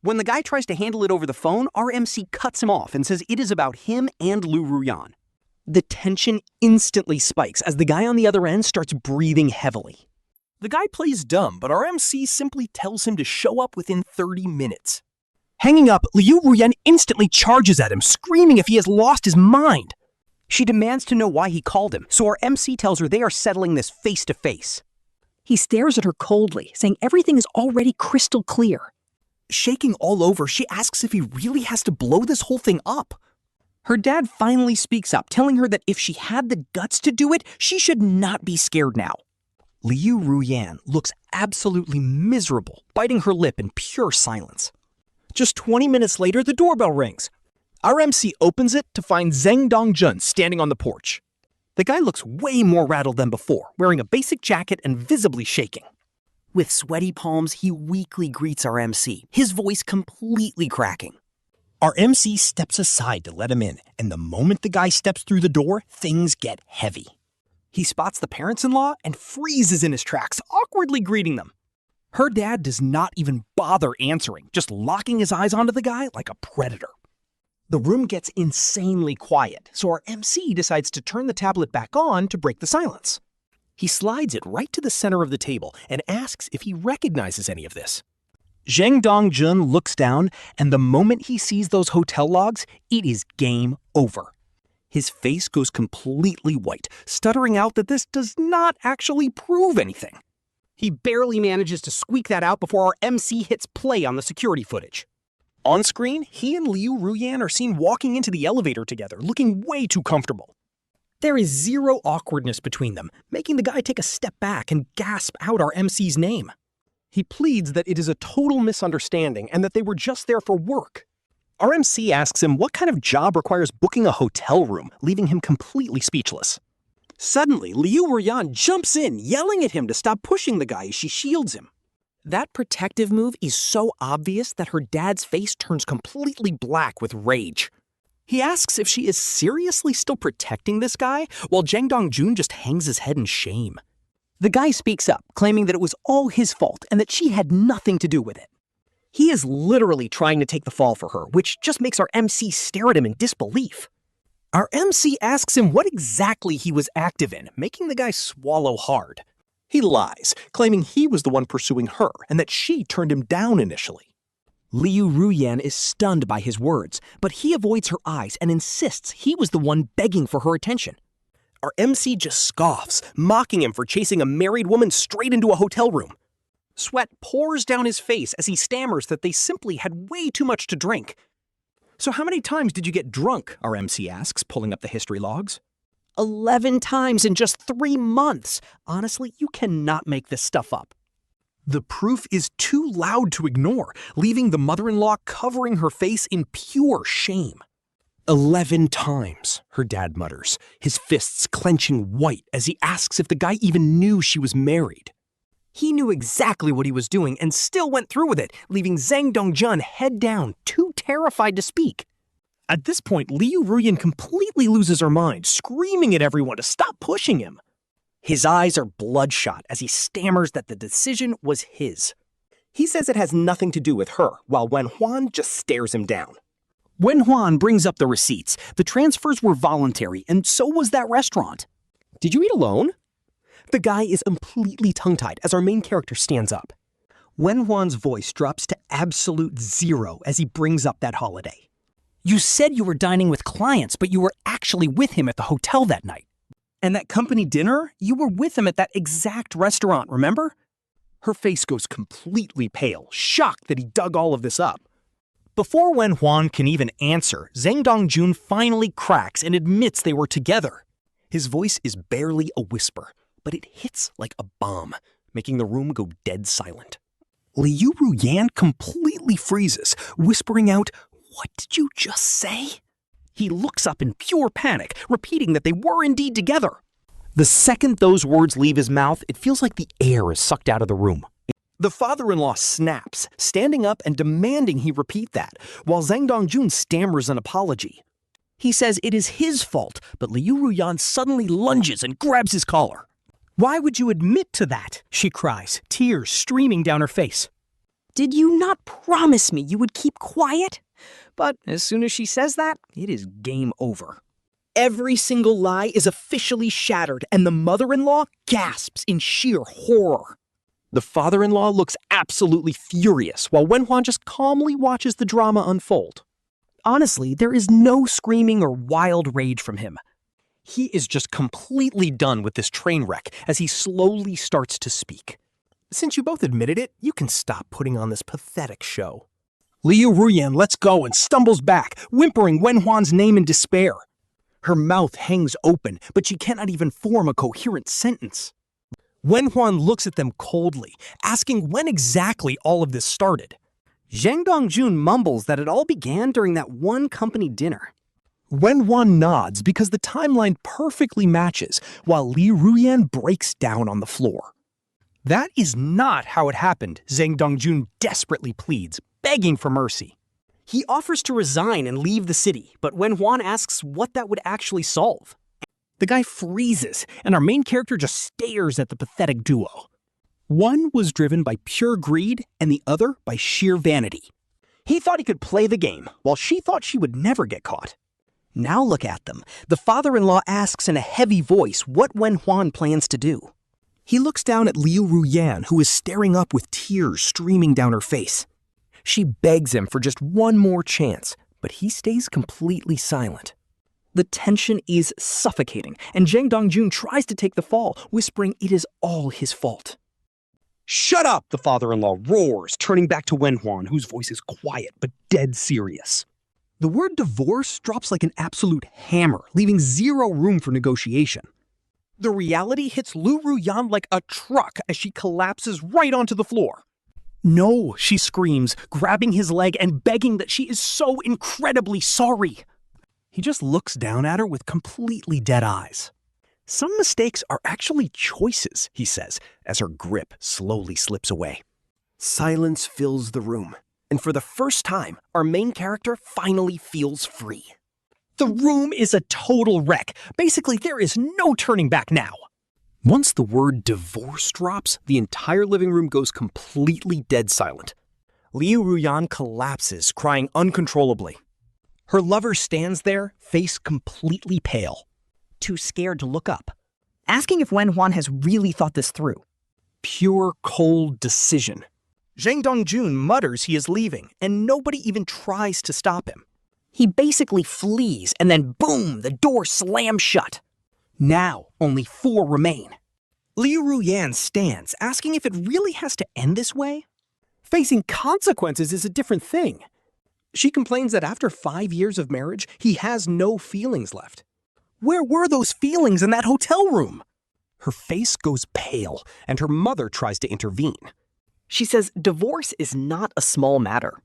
Speaker 1: When the guy tries to handle it over the phone, our MC cuts him off and says it is about him and Liu Ruyan. The tension instantly spikes as the guy on the other end starts breathing heavily. The guy plays dumb, but our MC simply tells him to show up within 30 minutes. Hanging up, Liu Ruyan instantly charges at him, screaming if he has lost his mind.
Speaker 4: She demands to know why he called him, so our MC tells her they are settling this face to face.
Speaker 3: He stares at her coldly, saying everything is already crystal clear.
Speaker 2: Shaking all over, she asks if he really has to blow this whole thing up.
Speaker 4: Her dad finally speaks up, telling her that if she had the guts to do it, she should not be scared now.
Speaker 2: Liu Ruyan looks absolutely miserable, biting her lip in pure silence. Just 20 minutes later, the doorbell rings. Our MC opens it to find Zheng Dongjun standing on the porch. The guy looks way more rattled than before, wearing a basic jacket and visibly shaking.
Speaker 4: With sweaty palms, he weakly greets our MC, his voice completely cracking.
Speaker 2: Our MC steps aside to let him in, and the moment the guy steps through the door, things get heavy. He spots the parents-in-law and freezes in his tracks, awkwardly greeting them. Her dad does not even bother answering, just locking his eyes onto the guy like a predator. The room gets insanely quiet, so our MC decides to turn the tablet back on to break the silence. He slides it right to the center of the table and asks if he recognizes any of this. Zheng Dongjun looks down, and the moment he sees those hotel logs, it is game over. His face goes completely white, stuttering out that this does not actually prove anything. He barely manages to squeak that out before our MC hits play on the security footage. On screen, he and Liu Ruyan are seen walking into the elevator together, looking way too comfortable. There is zero awkwardness between them, making the guy take a step back and gasp out our MC's name. He pleads that it is a total misunderstanding and that they were just there for work. Our MC asks him what kind of job requires booking a hotel room, leaving him completely speechless. Suddenly, Liu Ruyan jumps in, yelling at him to stop pushing the guy as she shields him.
Speaker 4: That protective move is so obvious that her dad's face turns completely black with rage.
Speaker 2: He asks if she is seriously still protecting this guy, while Zheng Dongjun just hangs his head in shame.
Speaker 4: The guy speaks up, claiming that it was all his fault and that she had nothing to do with it.
Speaker 2: He is literally trying to take the fall for her, which just makes our MC stare at him in disbelief. Our MC asks him what exactly he was active in, making the guy swallow hard. He lies, claiming he was the one pursuing her and that she turned him down initially.
Speaker 4: Liu Ruyan is stunned by his words, but he avoids her eyes and insists he was the one begging for her attention.
Speaker 2: Our MC just scoffs, mocking him for chasing a married woman straight into a hotel room. Sweat pours down his face as he stammers that they simply had way too much to drink. So how many times did you get drunk? Our MC asks, pulling up the history logs.
Speaker 4: 11 times in just 3 months. Honestly, you cannot make this stuff up.
Speaker 2: The proof is too loud to ignore, leaving the mother-in-law covering her face in pure shame. 11 times, her dad mutters, his fists clenching white as he asks if the guy even knew she was married. He knew exactly what he was doing and still went through with it, leaving Zheng Dongjun head down, too terrified to speak. At this point, Liu Ruyan completely loses her mind, screaming at everyone to stop pushing him. His eyes are bloodshot as he stammers that the decision was his. He says it has nothing to do with her, while Wenhuan just stares him down. Wenhuan brings up the receipts. The transfers were voluntary, and so was that restaurant. Did you eat alone? The guy is completely tongue-tied as our main character stands up. Wenhuan's voice drops to absolute zero as he brings up that holiday.
Speaker 4: You said you were dining with clients, but you were actually with him at the hotel that night.
Speaker 2: And that company dinner, you were with him at that exact restaurant, remember? Her face goes completely pale, shocked that he dug all of this up. Before Wenhuan can even answer, Zheng Dongjun finally cracks and admits they were together. His voice is barely a whisper, but it hits like a bomb, making the room go dead silent. Liu Ruyan completely freezes, whispering out, "What did you just say?" He looks up in pure panic, repeating that they were indeed together. The second those words leave his mouth, it feels like the air is sucked out of the room. The father-in-law snaps, standing up and demanding he repeat that, while Zheng Dongjun stammers an apology. He says it is his fault, but Liu Ruyan suddenly lunges and grabs his collar. "Why would you admit to that?" she cries, tears streaming down her face.
Speaker 3: Did you not promise me you would keep quiet?
Speaker 2: But as soon as she says that, it is game over. Every single lie is officially shattered, and the mother-in-law gasps in sheer horror. The father-in-law looks absolutely furious, while Wenhuan just calmly watches the drama unfold. Honestly, there is no screaming or wild rage from him.
Speaker 1: He is just completely done with this train wreck as he slowly starts to speak. Since you both admitted it, you can stop putting on this pathetic show. Liu Ruyan lets go and stumbles back, whimpering Wenhuan's name in despair. Her mouth hangs open, but she cannot even form a coherent sentence. Wenhuan looks at them coldly, asking when exactly all of this started.
Speaker 4: Zheng Dongjun mumbles that it all began during that one company dinner.
Speaker 1: Wenhuan nods because the timeline perfectly matches, while Liu Ruyan breaks down on the floor. That is not how it happened, Zheng Dongjun desperately pleads, begging for mercy.
Speaker 4: He offers to resign and leave the city, but Wenhuan asks what that would actually solve.
Speaker 1: The guy freezes, and our main character just stares at the pathetic duo. One was driven by pure greed, and the other by sheer vanity. He thought he could play the game, while she thought she would never get caught.
Speaker 4: Now look at them. The father-in-law asks in a heavy voice what Wenhuan plans to do.
Speaker 1: He looks down at Liu Ruyan, who is staring up with tears streaming down her face. She begs him for just one more chance, but he stays completely silent.
Speaker 4: The tension is suffocating, and Zheng Dongjun tries to take the fall, whispering it is all his fault.
Speaker 1: "Shut up!" the father-in-law roars, turning back to Wenhuan, whose voice is quiet but dead serious. The word divorce drops like an absolute hammer, leaving zero room for negotiation. The reality hits Liu Ruyan like a truck as she collapses right onto the floor. "No," she screams, grabbing his leg and begging that she is so incredibly sorry. He just looks down at her with completely dead eyes. "Some mistakes are actually choices," he says, as her grip slowly slips away. Silence fills the room, and for the first time, our main character finally feels free. The room is a total wreck. Basically, there is no turning back now. Once the word divorce drops, the entire living room goes completely dead silent. Liu Ruyan collapses, crying uncontrollably. Her lover stands there, face completely pale,
Speaker 4: too scared to look up, asking if Wenhuan has really thought this through.
Speaker 1: Pure, cold decision. Zheng Dongjun mutters he is leaving, and nobody even tries to stop him.
Speaker 4: He basically flees, and then boom, the door slams shut.
Speaker 1: Now, only 4 remain. Liu Ruyan stands, asking if it really has to end this way. Facing consequences is a different thing. She complains that after 5 years of marriage, he has no feelings left. Where were those feelings in that hotel room? Her face goes pale, and her mother tries to intervene.
Speaker 4: She says divorce is not a small matter.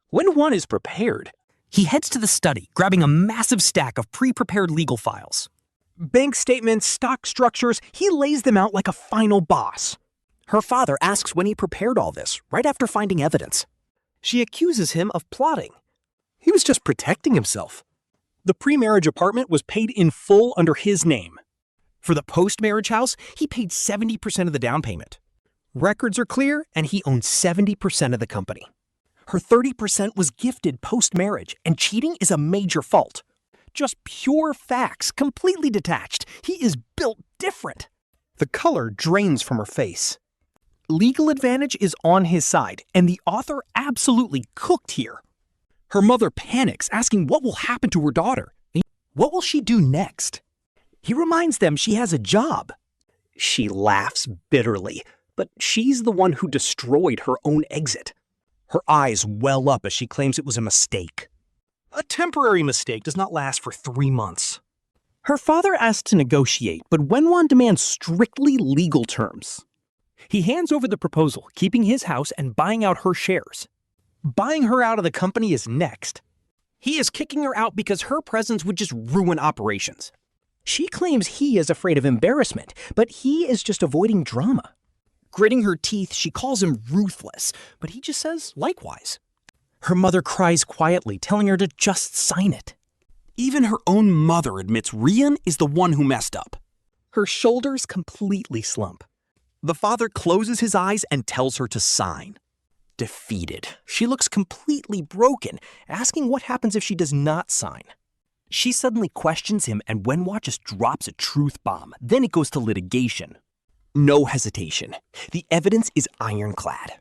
Speaker 1: When one is prepared, he heads to the study, grabbing a massive stack of pre-prepared legal files. Bank statements, stock structures, he lays them out like a final boss. Her father asks when he prepared all this, right after finding evidence. She accuses him of plotting. He was just protecting himself. The pre-marriage apartment was paid in full under his name. For the post-marriage house, he paid 70% of the down payment. Records are clear, and he owns 70% of the company. Her 30% was gifted post-marriage, and cheating is a major fault. Just pure facts, completely detached. He is built different. The color drains from her face. Legal advantage is on his side, and the author absolutely cooked here. Her mother panics, asking what will happen to her daughter. What will she do next? He reminds them she has a job. She laughs bitterly, but she's the one who destroyed her own exit. Her eyes well up as she claims it was a mistake. A temporary mistake does not last for 3 months. Her father asks to negotiate, but Wenhuan demands strictly legal terms. He hands over the proposal, keeping his house and buying out her shares. Buying her out of the company is next. He is kicking her out because her presence would just ruin operations. She claims he is afraid of embarrassment, but he is just avoiding drama. Gritting her teeth, she calls him ruthless, but he just says likewise. Her mother cries quietly, telling her to just sign it. Even her own mother admits Rian is the one who messed up. Her shoulders completely slump. The father closes his eyes and tells her to sign. Defeated, she looks completely broken, asking what happens if she does not sign. She suddenly questions him, and Wenhua just drops a truth bomb. Then it goes to litigation. No hesitation. The evidence is ironclad,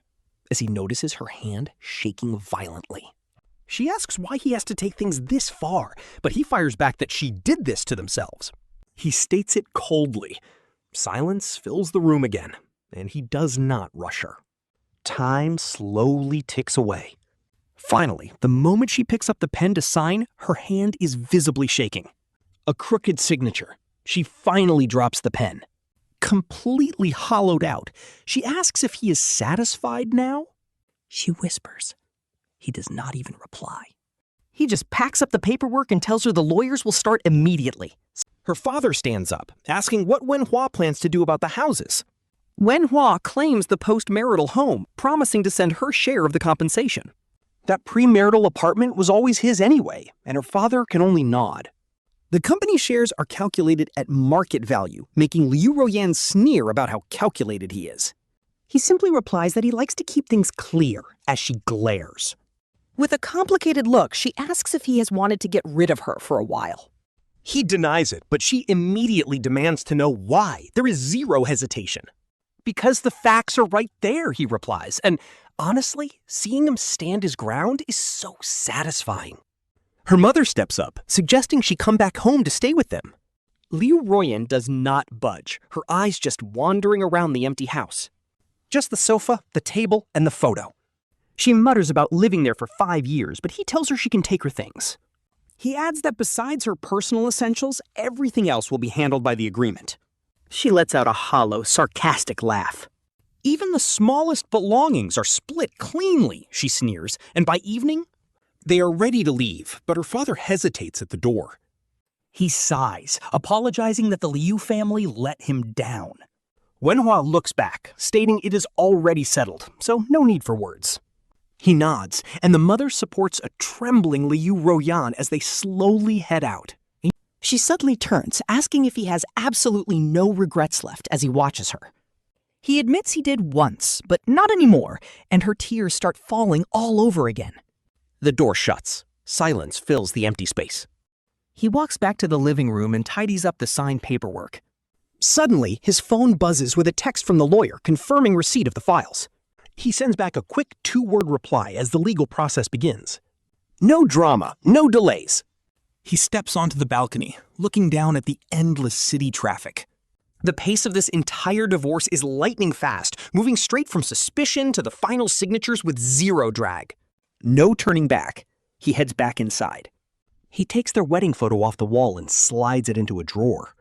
Speaker 1: as he notices her hand shaking violently. She asks why he has to take things this far, but he fires back that she did this to themselves.
Speaker 2: He states it coldly. Silence fills the room again, and he does not rush her. Time slowly ticks away. Finally, the moment she picks up the pen to sign, her hand is visibly shaking. A crooked signature. She finally drops the pen. Completely hollowed out, she asks if he is satisfied now.
Speaker 4: She whispers. He does not even reply. He just packs up the paperwork and tells her the lawyers will start immediately.
Speaker 2: Her father stands up, asking what Wenhua plans to do about the houses.
Speaker 4: Wenhua claims the post-marital home, promising to send her share of the compensation.
Speaker 2: That premarital apartment was always his anyway, and her father can only nod. The company shares are calculated at market value, making Liu Ruyan sneer about how calculated he is. He simply replies that he likes to keep things clear as she glares.
Speaker 4: With a complicated look, she asks if he has wanted to get rid of her for a while.
Speaker 2: He denies it, but she immediately demands to know why. There is zero hesitation. Because the facts are right there, he replies, and honestly, seeing him stand his ground is so satisfying. Her mother steps up, suggesting she come back home to stay with them. Liu Ruyan does not budge, her eyes just wandering around the empty house. Just the sofa, the table, and the photo. She mutters about living there for 5 years, but he tells her she can take her things. He adds that besides her personal essentials, everything else will be handled by the agreement. She lets out a hollow, sarcastic laugh. Even the smallest belongings are split cleanly, she sneers, and by evening, they are ready to leave, but her father hesitates at the door. He sighs, apologizing that the Liu family let him down. Wenhua looks back, stating it is already settled, so no need for words. He nods, and the mother supports a trembling Liu Ruyan as they slowly head out.
Speaker 4: She suddenly turns, asking if he has absolutely no regrets left as he watches her. He admits he did once, but not anymore, and her tears start falling all over again.
Speaker 2: The door shuts. Silence fills the empty space.
Speaker 4: He walks back to the living room and tidies up the signed paperwork.
Speaker 2: Suddenly, his phone buzzes with a text from the lawyer confirming receipt of the files. He sends back a quick 2-word reply as the legal process begins. No drama, no delays. He steps onto the balcony, looking down at the endless city traffic. The pace of this entire divorce is lightning fast, moving straight from suspicion to the final signatures with zero drag. No turning back. He heads back inside. He takes their wedding photo off the wall and slides it into a drawer.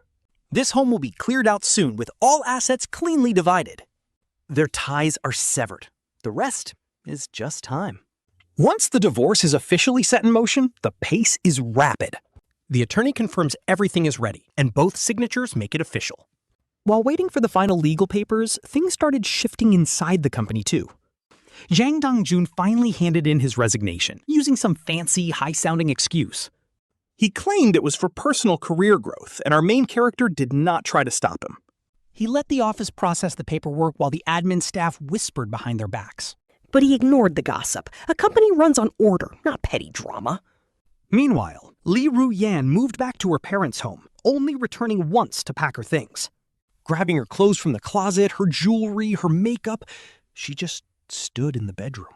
Speaker 2: This home will be cleared out soon with all assets cleanly divided. Their ties are severed. The rest is just time. Once the divorce is officially set in motion, the pace is rapid. The attorney confirms everything is ready, and both signatures make it official. While waiting for the final legal papers, things started shifting inside the company too. Zheng Dongjun finally handed in his resignation, using some fancy, high-sounding excuse. He claimed it was for personal career growth, and our main character did not try to stop him. He let the office process the paperwork while the admin staff whispered behind their backs.
Speaker 4: But he ignored the gossip. A company runs on order, not petty drama.
Speaker 2: Meanwhile, Liu Ruyan moved back to her parents' home, only returning once to pack her things. Grabbing her clothes from the closet, her jewelry, her makeup, she just stood in the bedroom.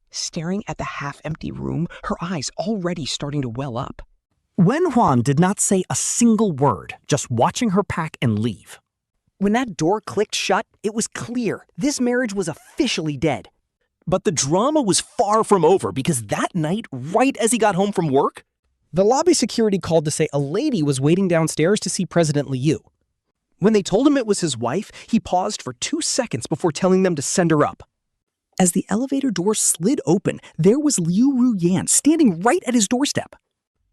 Speaker 2: Staring at the half-empty room, her eyes already starting to well up. Wenhuan did not say a single word, just watching her pack and leave. When that door clicked shut, it was clear this marriage was officially dead. But the drama was far from over because that night, right as he got home from work, the lobby security called to say a lady was waiting downstairs to see President Liu. When they told him it was his wife, he paused for 2 seconds before telling them to send her up. As the elevator door slid open, there was Liu Ruyan standing right at his doorstep.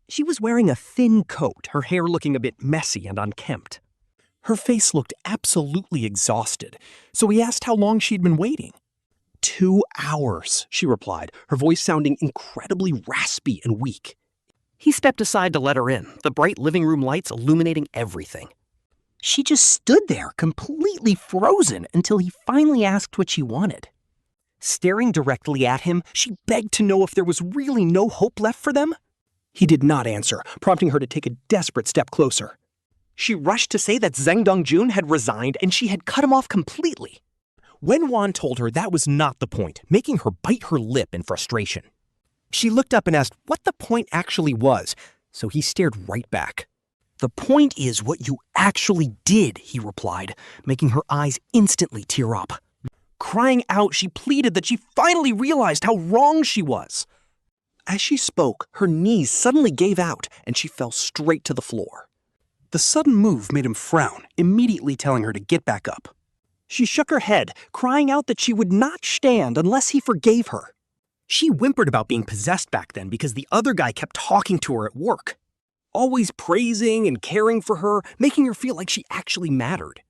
Speaker 2: She was wearing a thin coat, her hair looking a bit messy and unkempt. Her face looked absolutely exhausted, so he asked how long she'd been waiting. 2 hours, she replied, her voice sounding incredibly raspy and weak. He stepped aside to let her in, the bright living room lights illuminating everything. She just stood there, completely frozen, until he finally asked what she wanted. Staring directly at him, she begged to know if there was really no hope left for them. He did not answer, prompting her to take a desperate step closer. She rushed to say that Zheng Dongjun had resigned and she had cut him off completely. Wenhuan told her that was not the point, making her bite her lip in frustration. She looked up and asked what the point actually was, so he stared right back.
Speaker 4: The point is what you actually did, he replied, making her eyes instantly tear up. Crying out, she pleaded that she finally realized how wrong she was. As she spoke, her knees suddenly gave out and she fell straight to the floor.
Speaker 2: The sudden move made him frown, immediately telling her to get back up.
Speaker 1: She shook her head, crying out that she would not stand unless he forgave her. She whimpered about being possessed back then because the other guy kept talking to her at work, always praising and caring for her, making her feel like she actually mattered.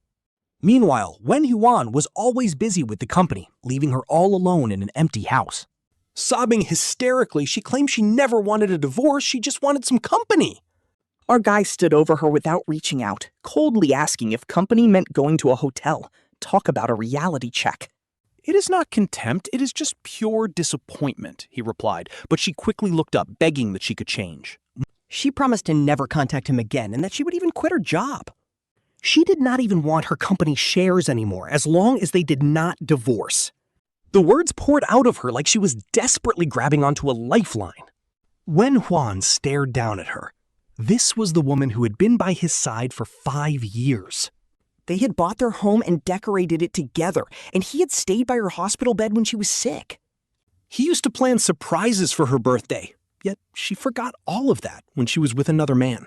Speaker 1: Meanwhile, Wenhuan was always busy with the company, leaving her all alone in an empty house. Sobbing hysterically, she claimed she never wanted a divorce, she just wanted some company.
Speaker 3: Our guy stood over her without reaching out, coldly asking if company meant going to a hotel. Talk about a reality check.
Speaker 1: It is not contempt, it is just pure disappointment, he replied, but she quickly looked up, begging that she could change. She promised to never contact him again and that she would even quit her job. She did not even want her company shares anymore, as long as they did not divorce. The words poured out of her like she was desperately grabbing onto a lifeline. Wenhuan stared down at her. This was the woman who had been by his side for 5 years. They had bought their home and decorated it together, and he had stayed by her hospital bed when she was sick. He used to plan surprises for her birthday, yet she forgot all of that when she was with another man.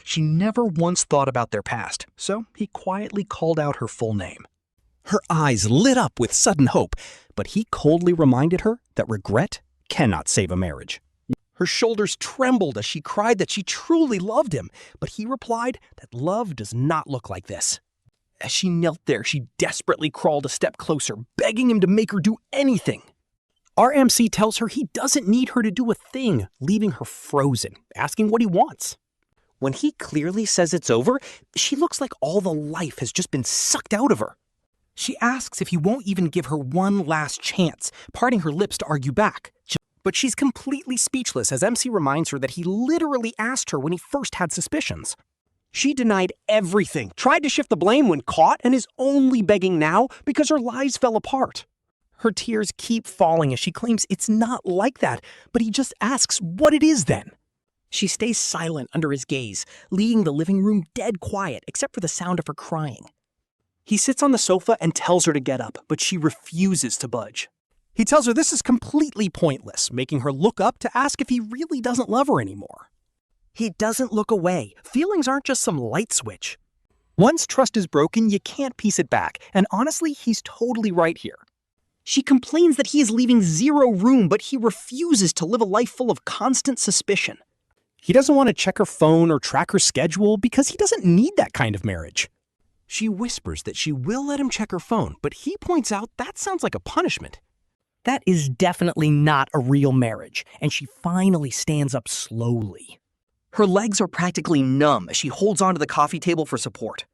Speaker 1: She never once thought about their past, so he quietly called out her full name. Her eyes lit up with sudden hope, but he coldly reminded her that regret cannot save a marriage. Her shoulders trembled as she cried that she truly loved him, but he replied that love does not look like this. As she knelt there, she desperately crawled a step closer, begging him to make her do anything. Our MC tells her he doesn't need her to do a thing, leaving her frozen, asking what he wants. When he clearly says it's over, she looks like all the life has just been sucked out of her. She asks if he won't even give her one last chance, parting her lips to argue back. But she's completely speechless as MC reminds her that he literally asked her when he first had suspicions. She denied everything, tried to shift the blame when caught, and is only begging now because her lies fell apart. Her tears keep falling as she claims it's not like that, but he just asks what it is then. She stays silent under his gaze, leaving the living room dead quiet except for the sound of her crying. He sits on the sofa and tells her to get up, but she refuses to budge. He tells her this is completely pointless, making her look up to ask if he really doesn't love her anymore. He doesn't look away. Feelings aren't just some light switch. Once trust is broken, you can't piece it back, and honestly, he's totally right here. She complains that he is leaving zero room, but he refuses to live a life full of constant suspicion. He doesn't want to check her phone or track her schedule because he doesn't need that kind of marriage. She whispers that she will let him check her phone, but he points out that sounds like a punishment. That is definitely not a real marriage, and she finally stands up slowly. Her legs are practically numb as she holds onto the coffee table for support.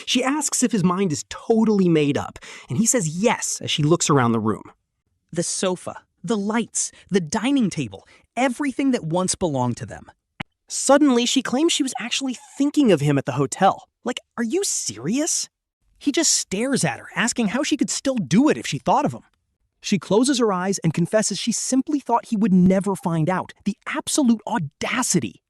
Speaker 1: She asks if his mind is totally made up, and he says yes as she looks around the room. The sofa, the lights, the dining table, everything that once belonged to them. Suddenly, she claims she was actually thinking of him at the hotel. Like, are you serious? He just stares at her, asking how she could still do it if she thought of him. She closes her eyes and confesses she simply thought he would never find out. The absolute audacity.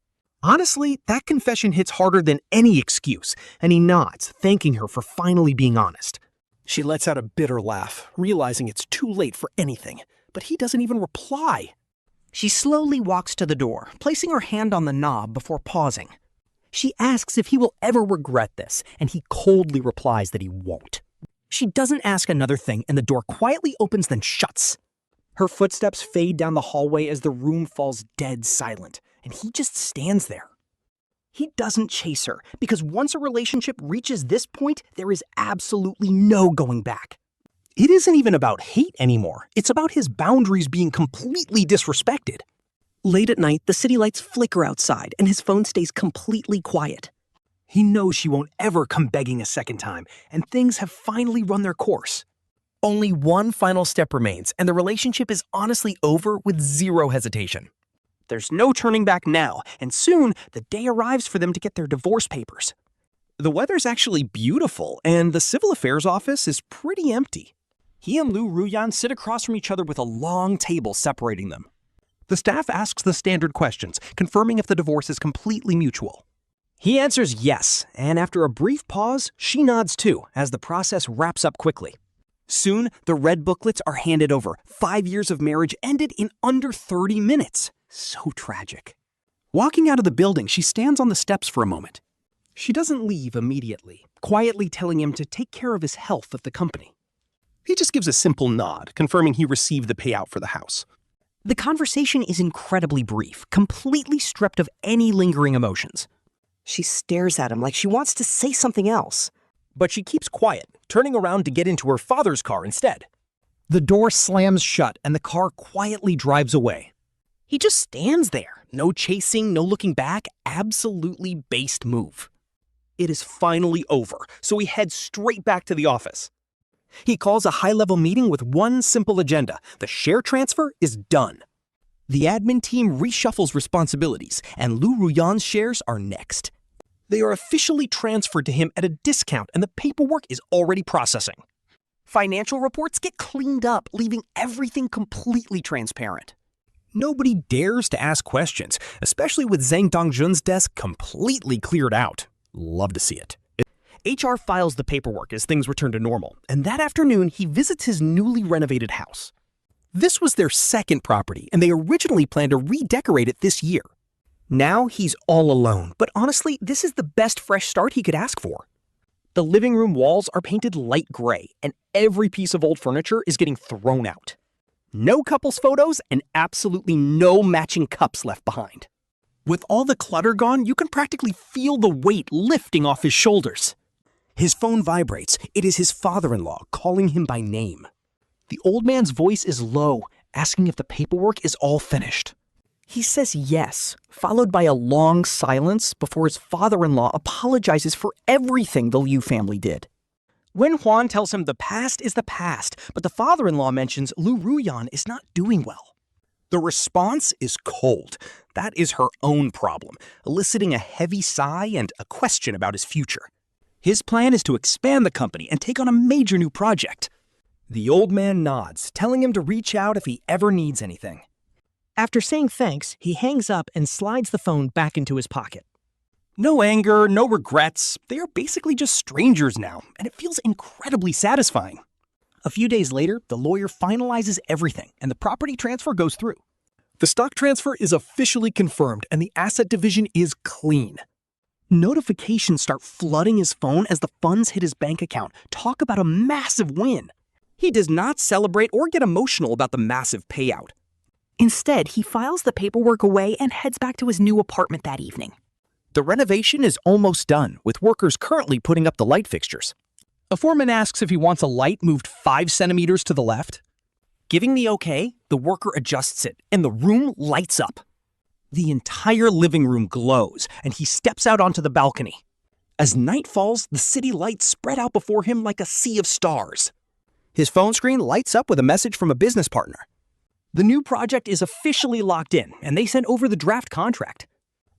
Speaker 1: Honestly, that confession hits harder than any excuse, and he nods, thanking her for finally being honest. She lets out a bitter laugh, realizing it's too late for anything, but he doesn't even reply. She slowly walks to the door, placing her hand on the knob before pausing. She asks if he will ever regret this, and he coldly replies that he won't. She doesn't ask another thing, and the door quietly opens then shuts. Her footsteps fade down the hallway as the room falls dead silent, and he just stands there. He doesn't chase her, because once a relationship reaches this point, there is absolutely no going back. It isn't even about hate anymore. It's about his boundaries being completely disrespected. Late at night, the city lights flicker outside, and his phone stays completely quiet. He knows she won't ever come begging a second time, and things have finally run their course. Only one final step remains, and the relationship is honestly over with zero hesitation. There's no turning back now, and soon the day arrives for them to get their divorce papers. The weather's actually beautiful, and the civil affairs office is pretty empty. He and Liu Ruyan sit across from each other with a long table separating them. The staff asks the standard questions, confirming if the divorce is completely mutual. He answers yes, and after a brief pause, she nods too, as the process wraps up quickly. Soon, the red booklets are handed over. 5 years of marriage ended in under 30 minutes. So tragic.
Speaker 2: Walking out of the building, she stands on the steps for a moment.
Speaker 1: She doesn't leave immediately, quietly telling him to take care of his health at the company.
Speaker 2: He just gives a simple nod, confirming he received the payout for the house.
Speaker 4: The conversation is incredibly brief, completely stripped of any lingering emotions.
Speaker 3: She stares at him like she wants to say something else.
Speaker 1: But she keeps quiet, turning around to get into her father's car instead. The door slams shut and the car quietly drives away. He just stands there. No chasing, no looking back, absolutely based move. It is finally over, so he heads straight back to the office. He calls a high-level meeting with one simple agenda. The share transfer is done. The admin team reshuffles responsibilities, and Liu Ruyan's shares are next. They are officially transferred to him at a discount, and the paperwork is already processing. Financial reports get cleaned up, leaving everything completely transparent. Nobody dares to ask questions, especially with Zheng Dongjun's desk completely cleared out. Love to see it. HR files the paperwork as things return to normal, and that afternoon he visits his newly renovated house. This was their second property, and they originally planned to redecorate it this year. Now he's all alone, but honestly, this is the best fresh start he could ask for. The living room walls are painted light gray, and every piece of old furniture is getting thrown out. No couples photos and absolutely no matching cups left behind. With all the clutter gone, you can practically feel the weight lifting off his shoulders. His phone vibrates. It is his father-in-law calling him by name. The old man's voice is low, asking if the paperwork is all finished. He says yes, followed by a long silence before his father-in-law apologizes for everything the Liu family did. Wenhuan tells him the past is the past, but the father-in-law mentions Liu Ruyan is not doing well. The response is cold. That is her own problem, eliciting a heavy sigh and a question about his future. His plan is to expand the company and take on a major new project. The old man nods, telling him to reach out if he ever needs anything. After saying thanks, he hangs up and slides the phone back into his pocket. No anger, no regrets. They are basically just strangers now, and it feels incredibly satisfying. A few days later, the lawyer finalizes everything, and the property transfer goes through. The stock transfer is officially confirmed, and the asset division is clean. Notifications start flooding his phone as the funds hit his bank account. Talk about a massive win. He does not celebrate or get emotional about the massive payout. Instead, he files the paperwork away and heads back to his new apartment that evening. The renovation is almost done, with workers currently putting up the light fixtures. A foreman asks if he wants a light moved 5 centimeters to the left. Giving the okay, the worker adjusts it, and the room lights up. The entire living room glows, and he steps out onto the balcony. As night falls, the city lights spread out before him like a sea of stars. His phone screen lights up with a message from a business partner. The new project is officially locked in, and they sent over the draft contract.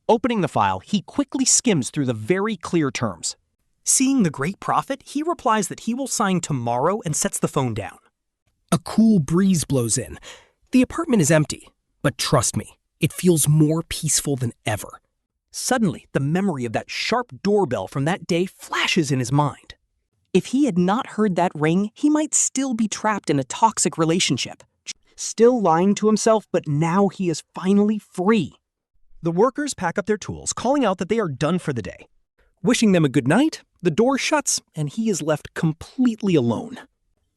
Speaker 1: Opening the file, he quickly skims through the very clear terms. Seeing the great profit, he replies that he will sign tomorrow and sets the phone down. A cool breeze blows in. The apartment is empty, but trust me, it feels more peaceful than ever. Suddenly, the memory of that sharp doorbell from that day flashes in his mind. If he had not heard that ring, he might still be trapped in a toxic relationship. Still lying to himself, but now he is finally free. The workers pack up their tools, calling out that they are done for the day. Wishing them a good night, the door shuts, and he is left completely alone.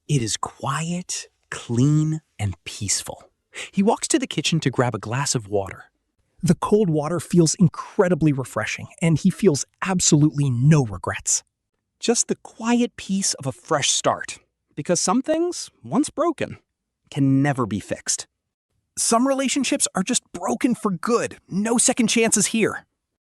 Speaker 1: It is quiet, clean, and peaceful. He walks to the kitchen to grab a glass of water. The cold water feels incredibly refreshing, and he feels absolutely no regrets. Just the quiet peace of a fresh start, because some things, once broken, can never be fixed. Some relationships are just broken for good. No second chances here.